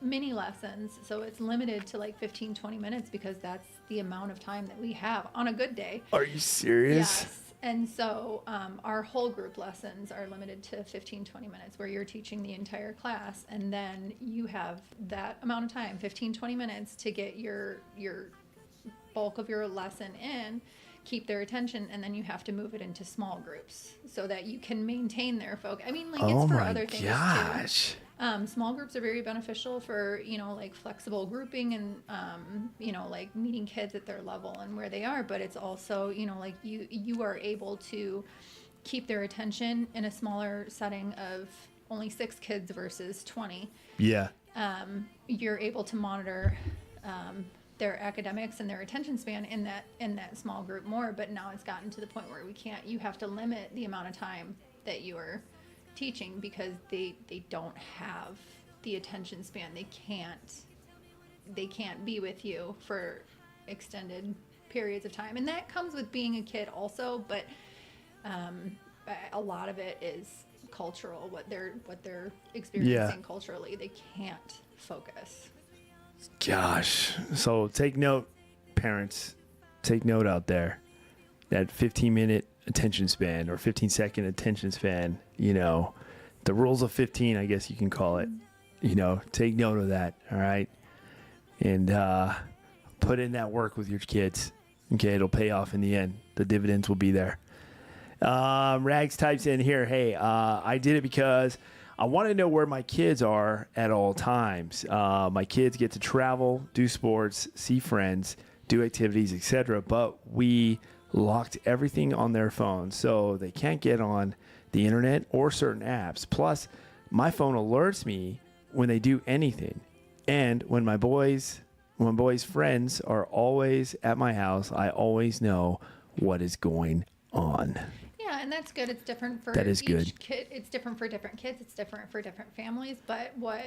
mini lessons, so it's limited to like 15-20 minutes, because that's the amount of time that we have on a good day. Are you serious? Yes. And so our whole group lessons are limited to 15-20 minutes, where you're teaching the entire class, and then you have that amount of time, 15-20 minutes, to get your bulk of your lesson in, keep their attention, and then you have to move it into small groups so that you can maintain their focus. I mean, like, it's for other things too. Small groups are very beneficial for, like, flexible grouping and, like, meeting kids at their level and where they are. But it's also, like, you are able to keep their attention in a smaller setting of only 6 kids versus 20. Yeah. You're able to monitor their academics and their attention span in that small group more. But now it's gotten to the point where you have to limit the amount of time that you are teaching, because they don't have the attention span. They can't be with you for extended periods of time, and that comes with being a kid also. But a lot of it is cultural, what they're experiencing culturally. They can't focus. Gosh. So take note, parents. Take note out there. That 15-minute attention span, or 15-second attention span, the rules of 15, I guess you can call it. Take note of that, all right? And put in that work with your kids. Okay, it'll pay off in the end. The dividends will be there. Rags types in here, hey, I did it because I want to know where my kids are at all times. My kids get to travel, do sports, see friends, do activities, etc. But we locked everything on their phone, so they can't get on the internet or certain apps. Plus, my phone alerts me when they do anything. And when my boys' friends are always at my house, I always know what is going on. Yeah, and that's good. It's different for each kid. It's different for different kids. It's different for different families. But what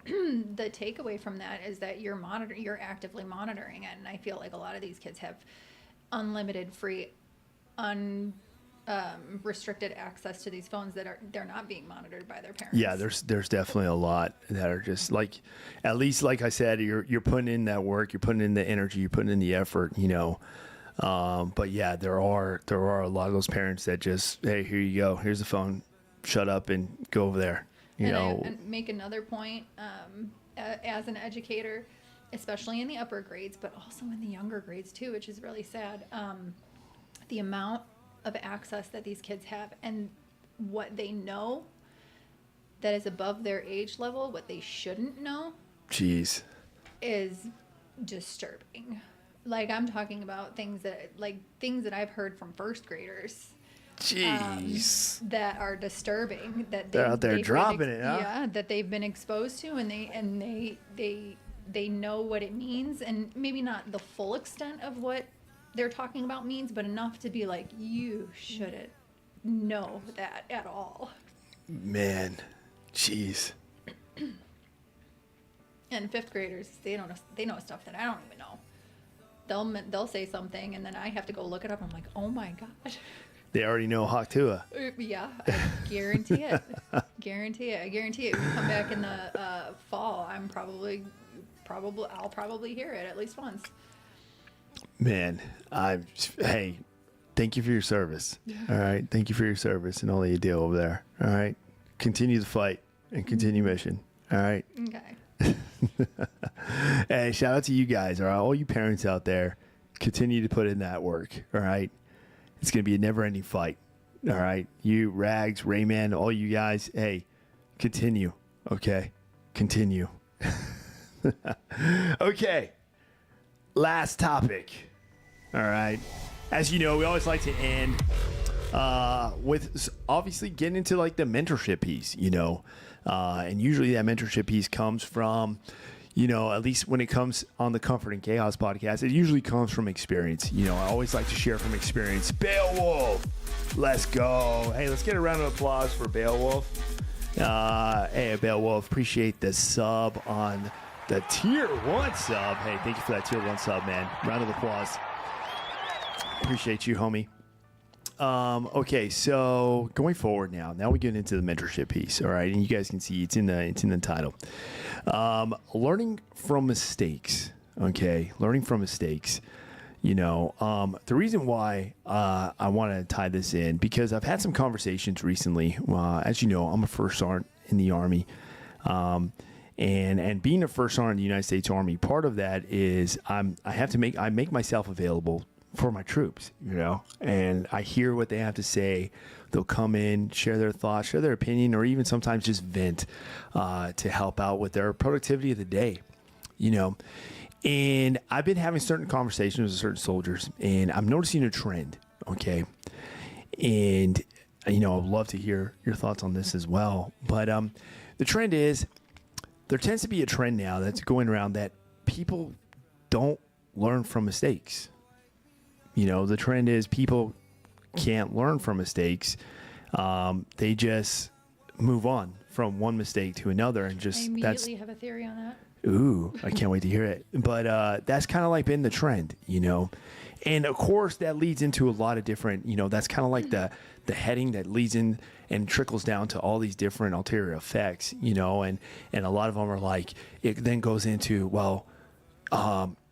the takeaway from that is that you're actively monitoring it. And I feel like a lot of these kids have unlimited, free, restricted access to these phones they're not being monitored by their parents. Yeah, there's definitely a lot that are just like, at least like I said, you're putting in that work, you're putting in the energy, you're putting in the effort, But yeah, there are a lot of those parents that just, hey, here you go, here's the phone, shut up and go over there. And make another point, as an educator, especially in the upper grades, but also in the younger grades too, which is really sad. The amount of access that these kids have, and what they know that is above their age level, what they shouldn't know, jeez, is disturbing. Like, I'm talking about things that I've heard from first graders. Jeez. That are disturbing. That they're out there dropping it, huh? Yeah, that they've been exposed to, and they know what it means, and maybe not the full extent of what they're talking about means, but enough to be like, you shouldn't know that at all. Man, jeez. And fifth graders, they know stuff that I don't even know. They'll say something, and then I have to go look it up. I'm like, oh my god. They already know Hawk-Tuah. Yeah, I guarantee it. I guarantee it. If you come back in the fall, I'll probably hear it at least once. Man, hey, thank you for your service. Yeah. All right, thank you for your service and all that you do over there. All right, continue the fight and continue mission. All right. Okay. Hey, shout out to you guys, all right, all you parents out there. Continue to put in that work. All right. It's going to be a never ending fight. All right. You, Rags, Rayman, all you guys, hey, continue. Okay. Continue. Okay. Last topic. All right. As you know, we always like to end with obviously getting into like the mentorship piece, and usually that mentorship piece comes from, at least when it comes on the Comfort and Chaos podcast, it usually comes from experience. I always like to share from experience. Beowulf, let's go. Hey, let's get a round of applause for Beowulf. Hey, Beowulf, appreciate the sub on the tier 1 sub. Hey, thank you for that tier 1 sub, man. Round of applause. Appreciate you, homie. Okay, so going forward now we get into the mentorship piece, all right? And you guys can see it's in the title. Learning from mistakes, okay? Learning from mistakes. The reason why I want to tie this in, because I've had some conversations recently. As you know, I'm a first sergeant in the Army. And being a first sergeant in the United States Army, part of that is I make myself available for my troops, and I hear what they have to say. They'll come in, share their thoughts, share their opinion, or even sometimes just vent to help out with their productivity of the day, And I've been having certain conversations with certain soldiers, and I'm noticing a trend, okay? And, I'd love to hear your thoughts on this as well. But the trend is, there tends to be a trend now that's going around that people don't learn from mistakes. The trend is people can't learn from mistakes. They just move on from one mistake to another, and just I immediately have a theory on that. Ooh, I can't wait to hear it. But that's kind of like been the trend, And of course, that leads into a lot of different, that's kind of like the heading that leads in and trickles down to all these different ulterior effects, and a lot of them are like, it then goes into, well,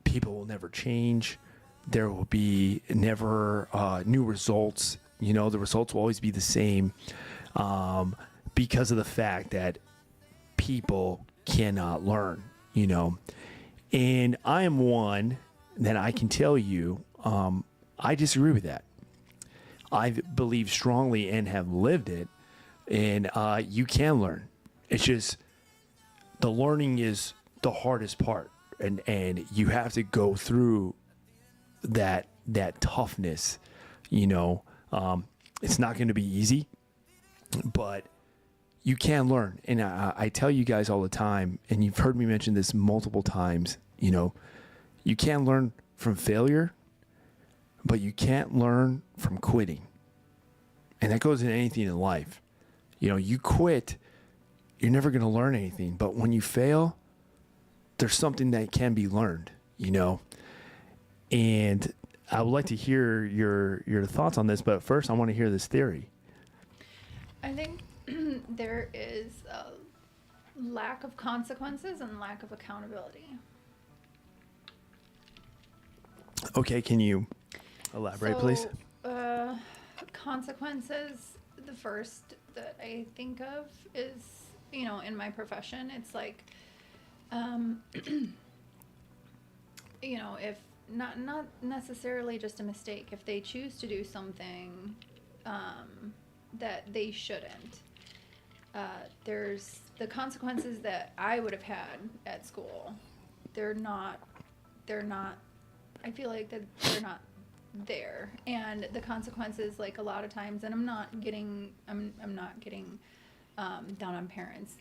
people will never change. There will be never new results. The results will always be the same because of the fact that people cannot learn, And I am one that I can tell you, I disagree with that. I believe strongly and have lived it, and you can learn. It's just the learning is the hardest part, and you have to go through that toughness. It's not going to be easy, but you can learn. And I tell you guys all the time, and you've heard me mention this multiple times, you can learn from failure, but you can't learn from quitting. And that goes in anything in life. You quit, you're never going to learn anything. But when you fail, there's something that can be learned, And I would like to hear your thoughts on this, but first I want to hear this theory. I think there is a lack of consequences and lack of accountability. Okay, can you elaborate, please? Consequences, the first that I think of is, in my profession, it's like, if not necessarily just a mistake, if they choose to do something that they shouldn't, there's the consequences that I would have had at school. They're not, I feel like that they're not there. And the consequences, like a lot of times, and I'm not getting down on parents.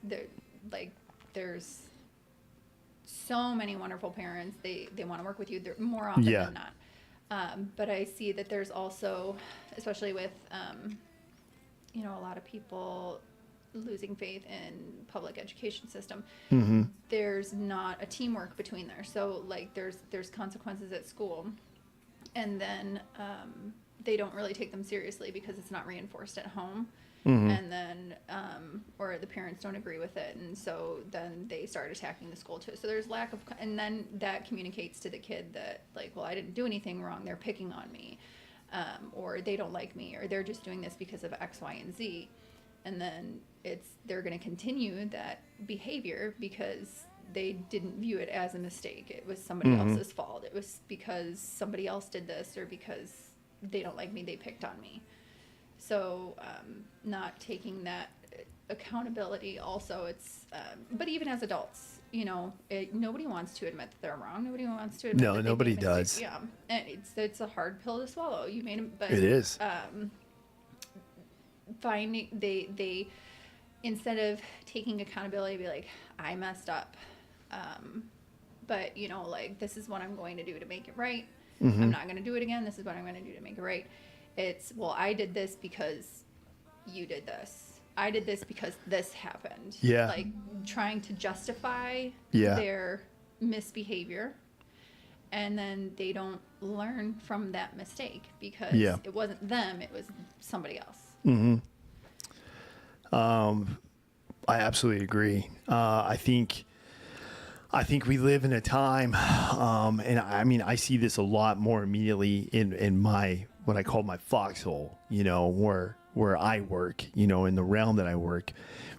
There's so many wonderful parents. They want to work with you. They're more often than not. But I see that there's also, especially with, a lot of people losing faith in public education system. Mm-hmm. There's not a teamwork between there. So there's consequences at school, and then they don't really take them seriously because it's not reinforced at home. Mm-hmm. And then, or the parents don't agree with it. And so then they start attacking the school too. So there's lack of, and then that communicates to the kid that well, I didn't do anything wrong. They're picking on me, or they don't like me, or they're just doing this because of X, Y, and Z. And then they're going to continue that behavior because they didn't view it as a mistake. It was somebody else's fault. It was because somebody else did this, or because they don't like me, they picked on me. So not taking that accountability also, it's but even as adults, you know, nobody wants to admit that they're wrong. Nobody wants to admit that they nobody made mistakes. does. Yeah, and it's a hard pill to swallow. You made it, but It is. Finding they instead of taking accountability, be like, I messed up, but you know, like, this is what I'm going to do to make it right. I'm not going to do it again. This is what I'm going to do to make it right. It's, well, I did this because you did this. I did this because this happened. Yeah. Like trying to justify Yeah. their misbehavior, and then they don't learn from that mistake because Yeah. it wasn't them, it was somebody else. I absolutely agree. I think we live in a time, and I mean, I see this a lot more immediately in my, what I call my foxhole, you know, where I work, you know, in the realm that I work,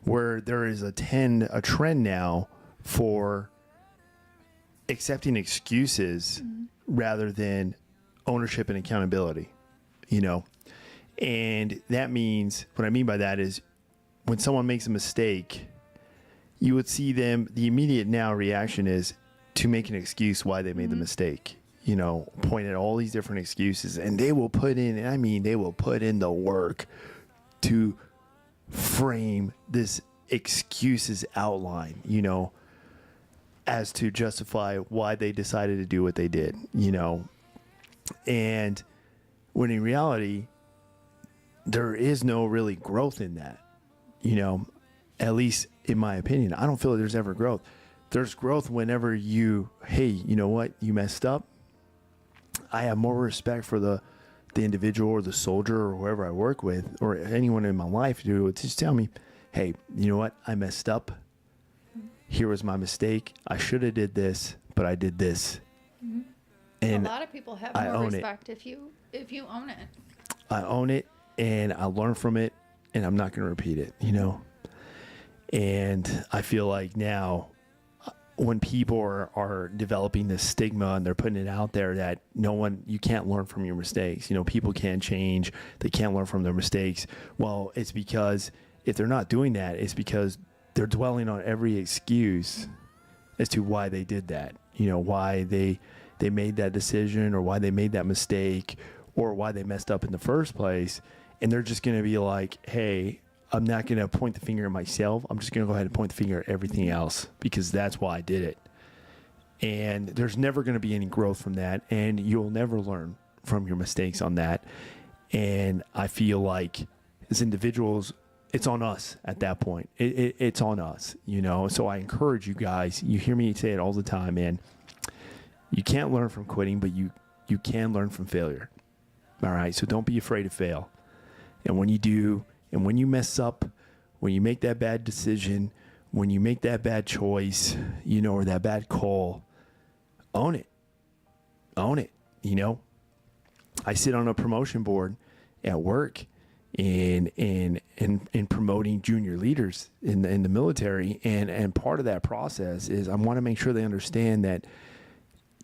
where there is a trend now for accepting excuses rather than ownership and accountability, you know. And that means, what I mean by that is, when someone makes a mistake, you would see them, the immediate now reaction is to make an excuse why they made the mistake, you know, point at all these different excuses, and they will put in the work to frame this excuses outline, you know, as to justify why they decided to do what they did, you know. And when in reality, there is no really growth in that, you know, at least in my opinion. I don't feel like there's ever growth. There's growth whenever hey, you know what, you messed up. I have more respect for the individual or the soldier or whoever I work with or anyone in my life to just tell me, hey, you know what, I messed up. Here was my mistake. I should have did this, but I did this. And a lot of people have I more own it. respect if you own it. I own it, and I learn from it, and I'm not going to repeat it, you know. And I feel like now, when people are developing this stigma and they're putting it out there that you can't learn from your mistakes, you know, people can't change, they can't learn from their mistakes. Well, it's because if they're not doing that, it's because they're dwelling on every excuse as to why they did that, you know, why they made that decision, or why they made that mistake, or why they messed up in the first place. And they're just going to be like, hey, I'm not going to point the finger at myself. I'm just going to go ahead and point the finger at everything else because that's why I did it. And there's never going to be any growth from that. And you'll never learn from your mistakes on that. And I feel like as individuals, it's on us at that point. It's on us, you know. So I encourage you guys, you hear me say it all the time, man. You can't learn from quitting, but you can learn from failure. All right. So don't be afraid to fail. And when you do, and when you mess up, when you make that bad decision, when you make that bad choice, you know, or that bad call, own it. Own it. You know, I sit on a promotion board at work in promoting junior leaders in the military. And part of that process is I want to make sure they understand that,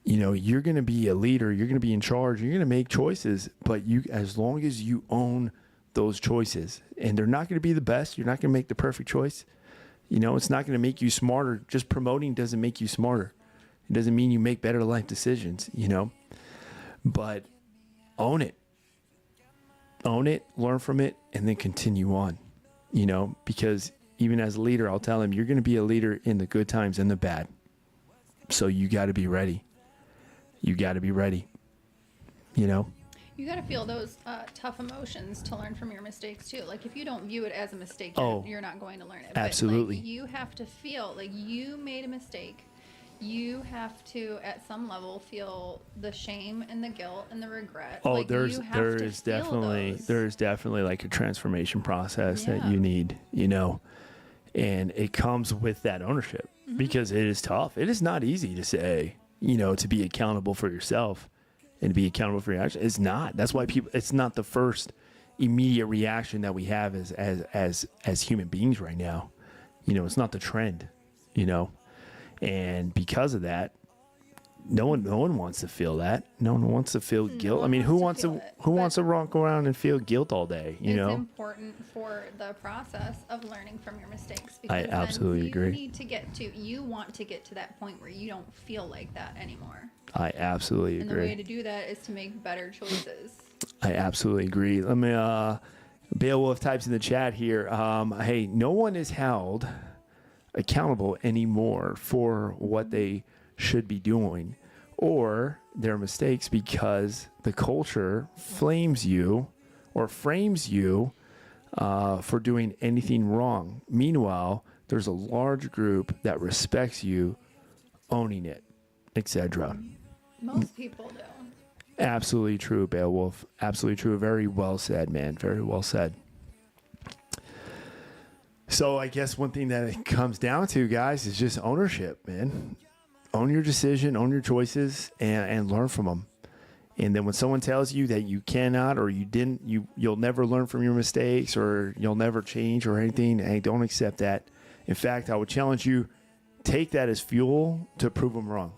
you know, you're going to be a leader, you're going to be in charge, you're going to make choices, but as long as you own those choices, and they're not going to be the best, you're not going to make the perfect choice. You know, it's not going to make you smarter. Just promoting doesn't make you smarter. It doesn't mean you make better life decisions, you know, but own it, learn from it, and then continue on, you know, because even as a leader, I'll tell them you're going to be a leader in the good times and the bad. So you got to be ready. You got to be ready, you know. You got to feel those tough emotions to learn from your mistakes too. Like if you don't view it as a mistake, you're not going to learn it. Absolutely. But like, you have to feel like you made a mistake. You have to, at some level, feel the shame and the guilt and the regret. Oh, like, there's definitely like a transformation process that you need, you know, and it comes with that ownership because it is tough. It is not easy to say, you know, to be accountable for yourself. And to be accountable for your action. It's not. That's why it's not the first immediate reaction that we have as human beings right now. You know, it's not the trend, you know. And because of that, no one wants to feel that. No one wants to feel guilt. I one mean, who wants wants to feel to it, wants to walk around and feel guilt all day? You It's know, important for the process of learning from your mistakes. I Because absolutely then agree. you want to get to that point where you don't feel like that anymore. I absolutely And the way agree. to do that is to make better choices. I absolutely agree. Let me. Beowulf types in the chat here. Hey, no one is held accountable anymore for what they should be doing or their mistakes because the culture frames you for doing anything wrong. Meanwhile, there's a large group that respects you owning it, etc. Most people do. Absolutely true, Beowulf. Absolutely true. Very well said, man. Very well said. So I guess one thing that it comes down to, guys, is just ownership, man. Own your decision, own your choices, and learn from them. And then when someone tells you that you cannot or you'll never learn from your mistakes or you'll never change or anything, hey, don't accept that. In fact, I would challenge you, take that as fuel to prove them wrong.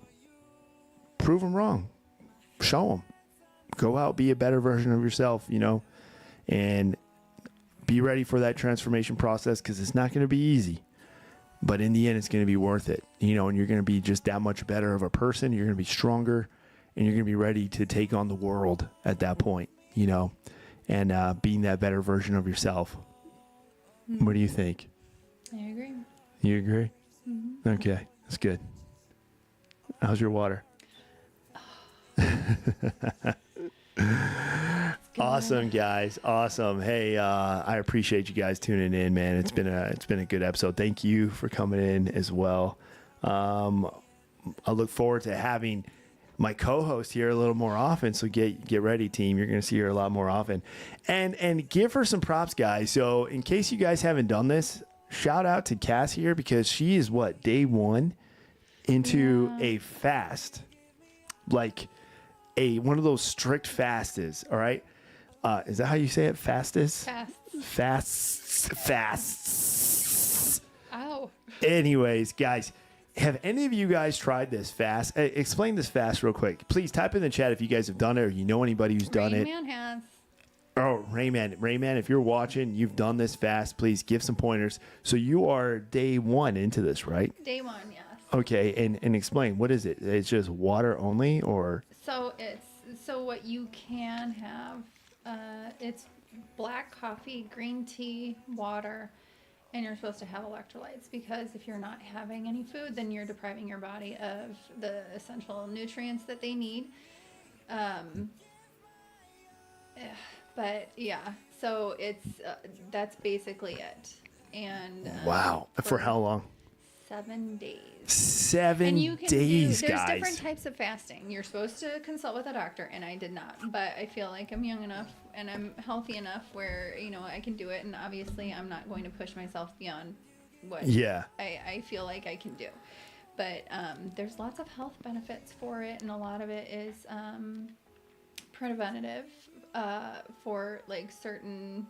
Prove them wrong. Show them. Go out, be a better version of yourself, and be ready for that transformation process because it's not going to be easy. But in the end, it's going to be worth it, and you're going to be just that much better of a person. You're going to be stronger, and you're going to be ready to take on the world at that point, and being that better version of yourself. Mm-hmm. What do you think? I agree. You agree? Mm-hmm. Okay, that's good. How's your water? Awesome, guys. Awesome. Hey, I appreciate you guys tuning in, man. It's been a good episode. Thank you for coming in as well. I look forward to having my co-host here a little more often. So get ready, team. You're going to see her a lot more often, and give her some props, guys. So in case you guys haven't done this, shout out to Cass here because she is day one into a fast, like one of those strict fasts. All right. Is that how you say it? Fasts? Fasts. Ow. Anyways, guys, have any of you guys tried this fast? Explain this fast real quick. Please type in the chat if you guys have done it or you know anybody who's done it. Rayman has. Oh, Rayman, if you're watching, you've done this fast, please give some pointers. So you are day one into this, right? Day one, yes. Okay, and explain, what is it? It's just water only or? So what you can have, it's black coffee, green tea, water, and you're supposed to have electrolytes because if you're not having any food, then you're depriving your body of the essential nutrients that they need. But yeah, so that's basically it. And wow, for how long? 7 days. 7 and you can days, there's guys. different types of fasting. You're supposed to consult with a doctor, and I did not. But I feel like I'm young enough and I'm healthy enough where I can do it. And obviously, I'm not going to push myself beyond what I feel like I can do. But there's lots of health benefits for it, and a lot of it is preventative for like certain.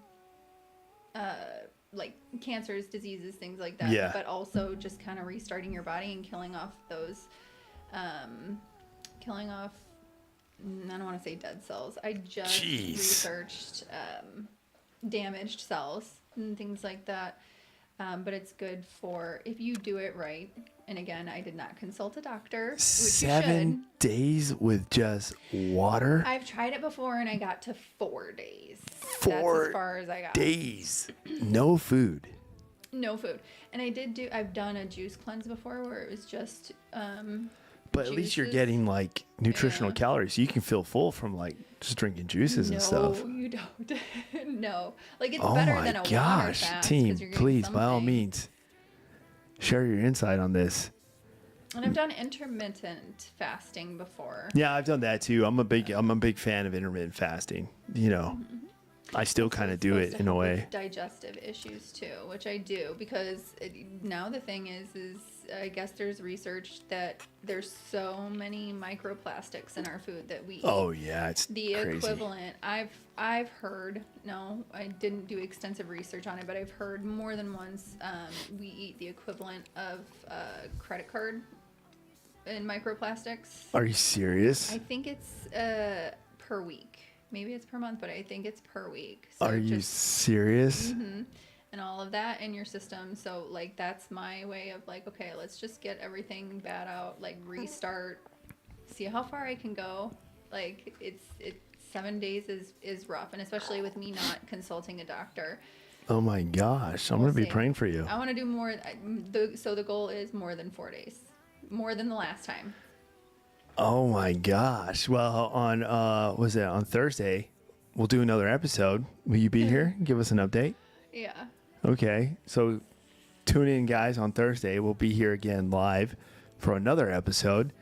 Like cancers, diseases, things like that. Yeah. But also just kind of restarting your body and killing off those, I don't want to say dead cells. I just researched damaged cells and things like that. But it's good for if you do it right. And again, I did not consult a doctor. Which 7 days with just water? I've tried it before and I got to 4 days. 4 That's as far as I got. days. No food. No food. And I've done a juice cleanse before where it was just but at least you're getting like nutritional calories. So you can feel full from like just drinking juices and stuff. No, you don't. No. Like it's better than a water fast. Oh my gosh, team, please, by all means, share your insight on this. And I've done intermittent fasting before. Yeah, I've done that too. I'm a big fan of intermittent fasting. Mm-hmm. I still kind of do it in a way. Digestive issues too, which I do because now the thing is I guess there's research that there's so many microplastics in our food that we eat. Oh yeah, it's the crazy. Equivalent. I've heard. No, I didn't do extensive research on it, but I've heard more than once we eat the equivalent of a credit card in microplastics. Are you serious? I think it's per week. Maybe it's per month, but I think it's per week. So Are you serious? And all of that in your system. So like that's my way of like, okay, let's just get everything bad out, like restart, see how far I can go. Like it's 7 days is rough, and especially with me not consulting a doctor. Oh my gosh, I'm gonna be praying for you. I want to do more. So the goal is more than 4 days, more than the last time. Oh my gosh. Well, on was it on Thursday? We'll do another episode. Will you be here? Give us an update. Yeah. Okay. So tune in, guys, on Thursday. We'll be here again live for another episode,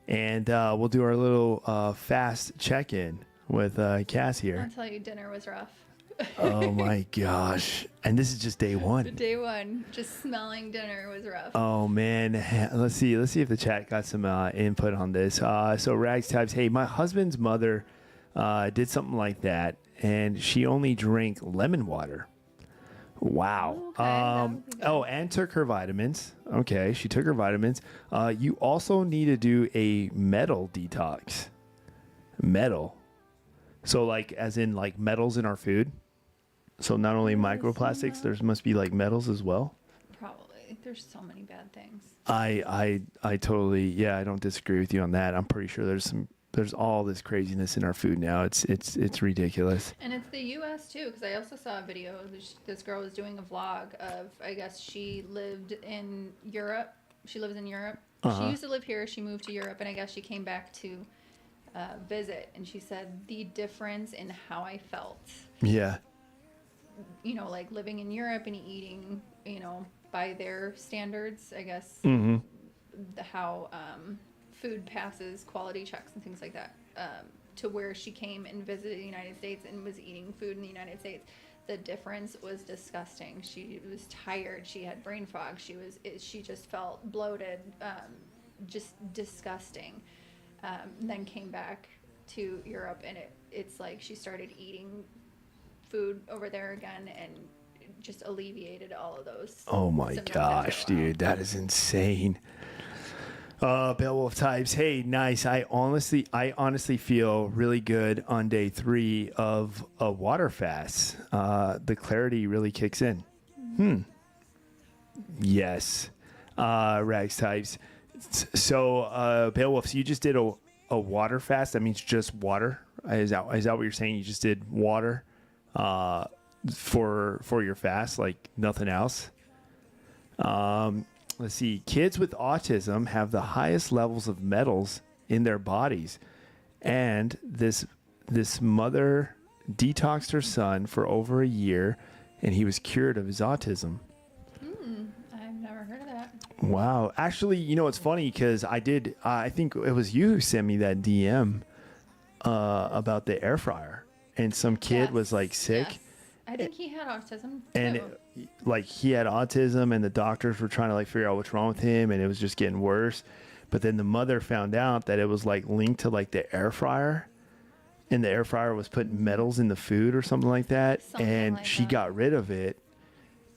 and we'll do our little fast check-in with Cass here. I'll tell you, dinner was rough. Oh my gosh. And this is just day one. Day one, just smelling dinner was rough. Oh man. Let's see if the chat got some input on this. So Rags types, hey, my husband's mother did something like that, and she only drank lemon water. Wow. And took her vitamins. Okay, she took her vitamins. You also need to do a metal detox. Metal. So like as in like metals in our food. So not only microplastics, there must be like metals as well. Probably. There's so many bad things. I totally, I don't disagree with you on that. I'm pretty sure there's all this craziness in our food now. It's ridiculous. And it's the U.S. too, because I also saw a video. This girl was doing a vlog of, I guess she lived in Europe. She lives in Europe. She used to live here. She moved to Europe, and I guess she came back to visit. And she said the difference in how I felt. Yeah. You know, like living in Europe and eating, you know, by their standards, I guess, how food passes quality checks and things like that, to where she came and visited the United States and was eating food in the United States. The difference was disgusting. She was tired. She had brain fog. She just felt bloated, just disgusting. Then came back to Europe, and it's like she started eating food over there again and just alleviated all of those. Oh my gosh, dude, that is insane. Beowulf types, hey, nice. I honestly feel really good on day 3 of a water fast. The clarity really kicks in. Yes. Rags types. So Beowulf, so you just did a water fast. That means just water. Is that what you're saying? You just did water for your fast, like nothing else. Let's see. Kids with autism have the highest levels of metals in their bodies, and this mother detoxed her son for over a year, and he was cured of his autism. I've never heard of that. Wow. Actually, you know, it's funny because I think it was you who sent me that DM about the air fryer, and some kid was like sick. Yes. I think he had autism too. And like he had autism, and the doctors were trying to like figure out what's wrong with him, and it was just getting worse. But then the mother found out that it was like linked to like the air fryer, and the air fryer was putting metals in the food or something like that. She got rid of it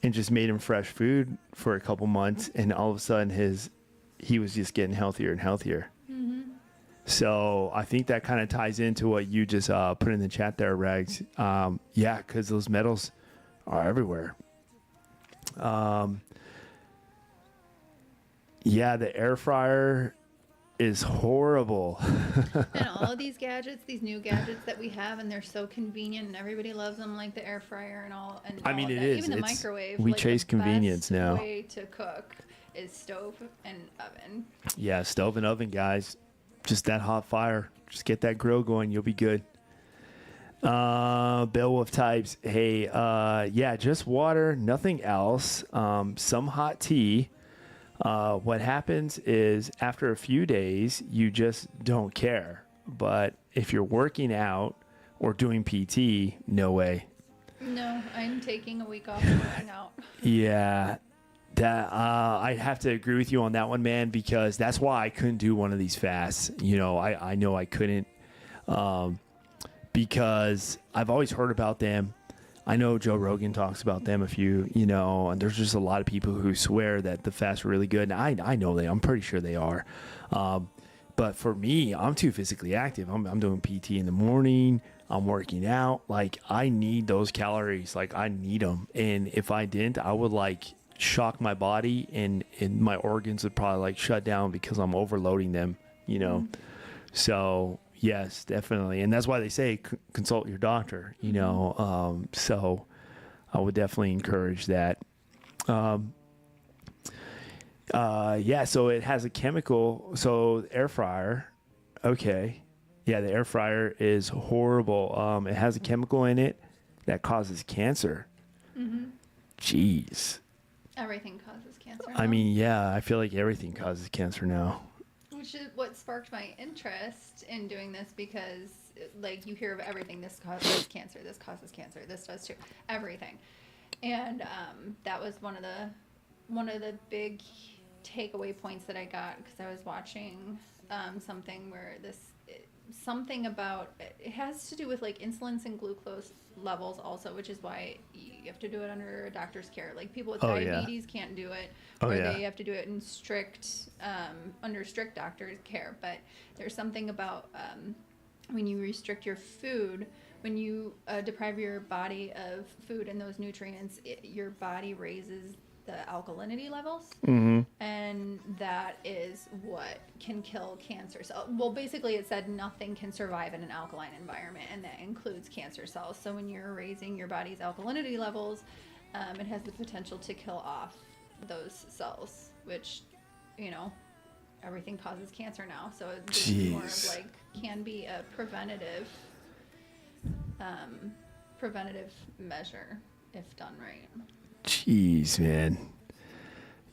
and just made him fresh food for a couple months, and all of a sudden he was just getting healthier and healthier. So I think that kind of ties into what you just put in the chat there, Rags. Yeah, because those metals are everywhere. Yeah, the air fryer is horrible. And all of these gadgets, these new gadgets that we have, and they're so convenient, and everybody loves them, like the air fryer and all. And I mean, it is. Even the microwave. We like chase the convenience best now. Way to cook is stove and oven. Yeah, stove and oven, guys. Just that hot fire. Just get that grill going. You'll be good. Beowulf types, hey, yeah, just water, nothing else. Some hot tea. What happens is after a few days, you just don't care. But if you're working out or doing PT, no way. No, I'm taking a week off from working out. Yeah. That I'd have to agree with you on that one, man, because that's why I couldn't do one of these fasts. You know, I know I couldn't because I've always heard about them. I know Joe Rogan talks about them a few, and there's just a lot of people who swear that the fasts are really good. And I know I'm pretty sure they are. But for me, I'm too physically active. I'm doing PT in the morning. I'm working out. Like, I need those calories. Like, I need them. And if I didn't, I would shock my body and my organs would probably shut down because I'm overloading them, So yes, definitely. And that's why they say consult your doctor, so I would definitely encourage that. So it has a chemical. So air fryer. Okay. Yeah. The air fryer is horrible. It has a chemical in it that causes cancer. Mm-hmm. Jeez. Everything causes cancer. I mean, yeah, I feel like everything causes cancer now. Which is what sparked my interest in doing this, because you hear of everything. This causes cancer. This causes cancer. This does too. Everything. And that was one of the big takeaway points that I got, because I was watching something where something about it has to do with insulin and glucose levels also, which is why you have to do it under a doctor's care. People with diabetes can't do it, or they have to do it in under strict doctor's care. But there's something about when you restrict your food, when you deprive your body of food and those nutrients, your body raises the alkalinity levels, and that is what can kill cancer cells. Well, basically it said nothing can survive in an alkaline environment, and that includes cancer cells. So when you're raising your body's alkalinity levels, it has the potential to kill off those cells, which, everything causes cancer now. So it's more of can be a preventative measure if done right. Jeez, man.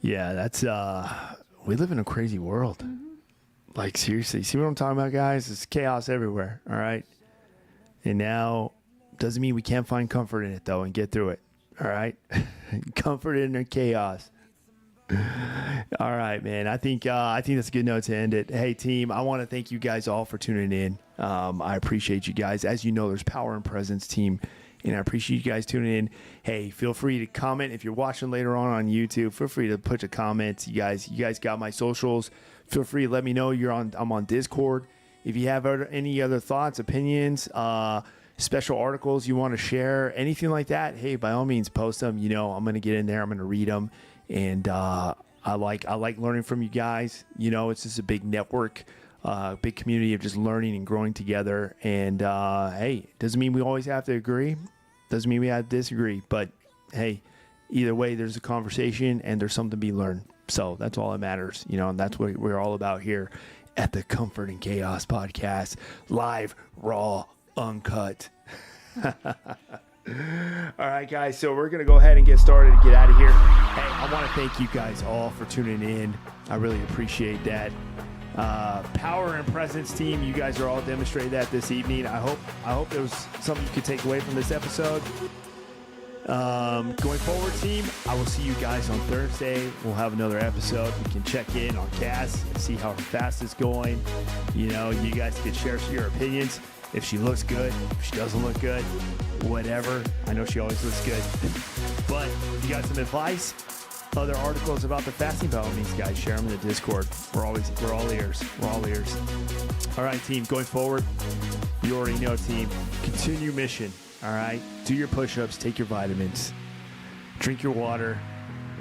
Yeah, that's we live in a crazy world. Mm-hmm. Seriously, see what I'm talking about, guys? It's chaos everywhere, all right? And now doesn't mean we can't find comfort in it though and get through it. All right? Comfort in the chaos. All right, man. I think that's a good note to end it. Hey, team, I want to thank you guys all for tuning in. I appreciate you guys. As you know, there's power and presence, team. And I appreciate you guys tuning in. Hey, feel free to comment if you're watching later on YouTube. Feel free to put a comment. You guys got my socials. Feel free to let me know I'm on Discord. If you have any other thoughts, opinions, special articles you want to share, anything like that, hey, by all means, post them. I'm going to get in there. I'm going to read them. And I like learning from you guys. It's just a big network. Big community of just learning and growing together. And hey, doesn't mean we always have to agree. Doesn't mean we have to disagree. But hey, either way, there's a conversation and there's something to be learned. So that's all that matters, and that's what we're all about here at the Comfort and Chaos Podcast, live, raw, uncut. All right, guys. So we're gonna go ahead and get started and get out of here. Hey, I want to thank you guys all for tuning in. I really appreciate that. Power and presence, team, you guys are all demonstrating that this evening. I hope there was something you could take away from this episode. Going forward, team, I will see you guys on Thursday. We'll have another episode. We can check in on Cass and see how fast it's going. You guys can share your opinions. If she looks good, if she doesn't look good, whatever. I know she always looks good. But if you got some advice, other articles about the fasting, by all means, guys, share them in the Discord. We're all ears. We're all ears. All right, team, going forward, you already know, team, continue mission. All right, do your push-ups, take your vitamins, drink your water,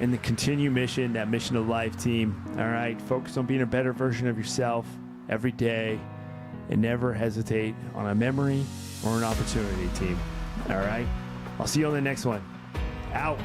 and the continue mission, that mission of life, team. All right, focus on being a better version of yourself every day, and never hesitate on a memory or an opportunity, team. All right, I'll see you on the next one. Out.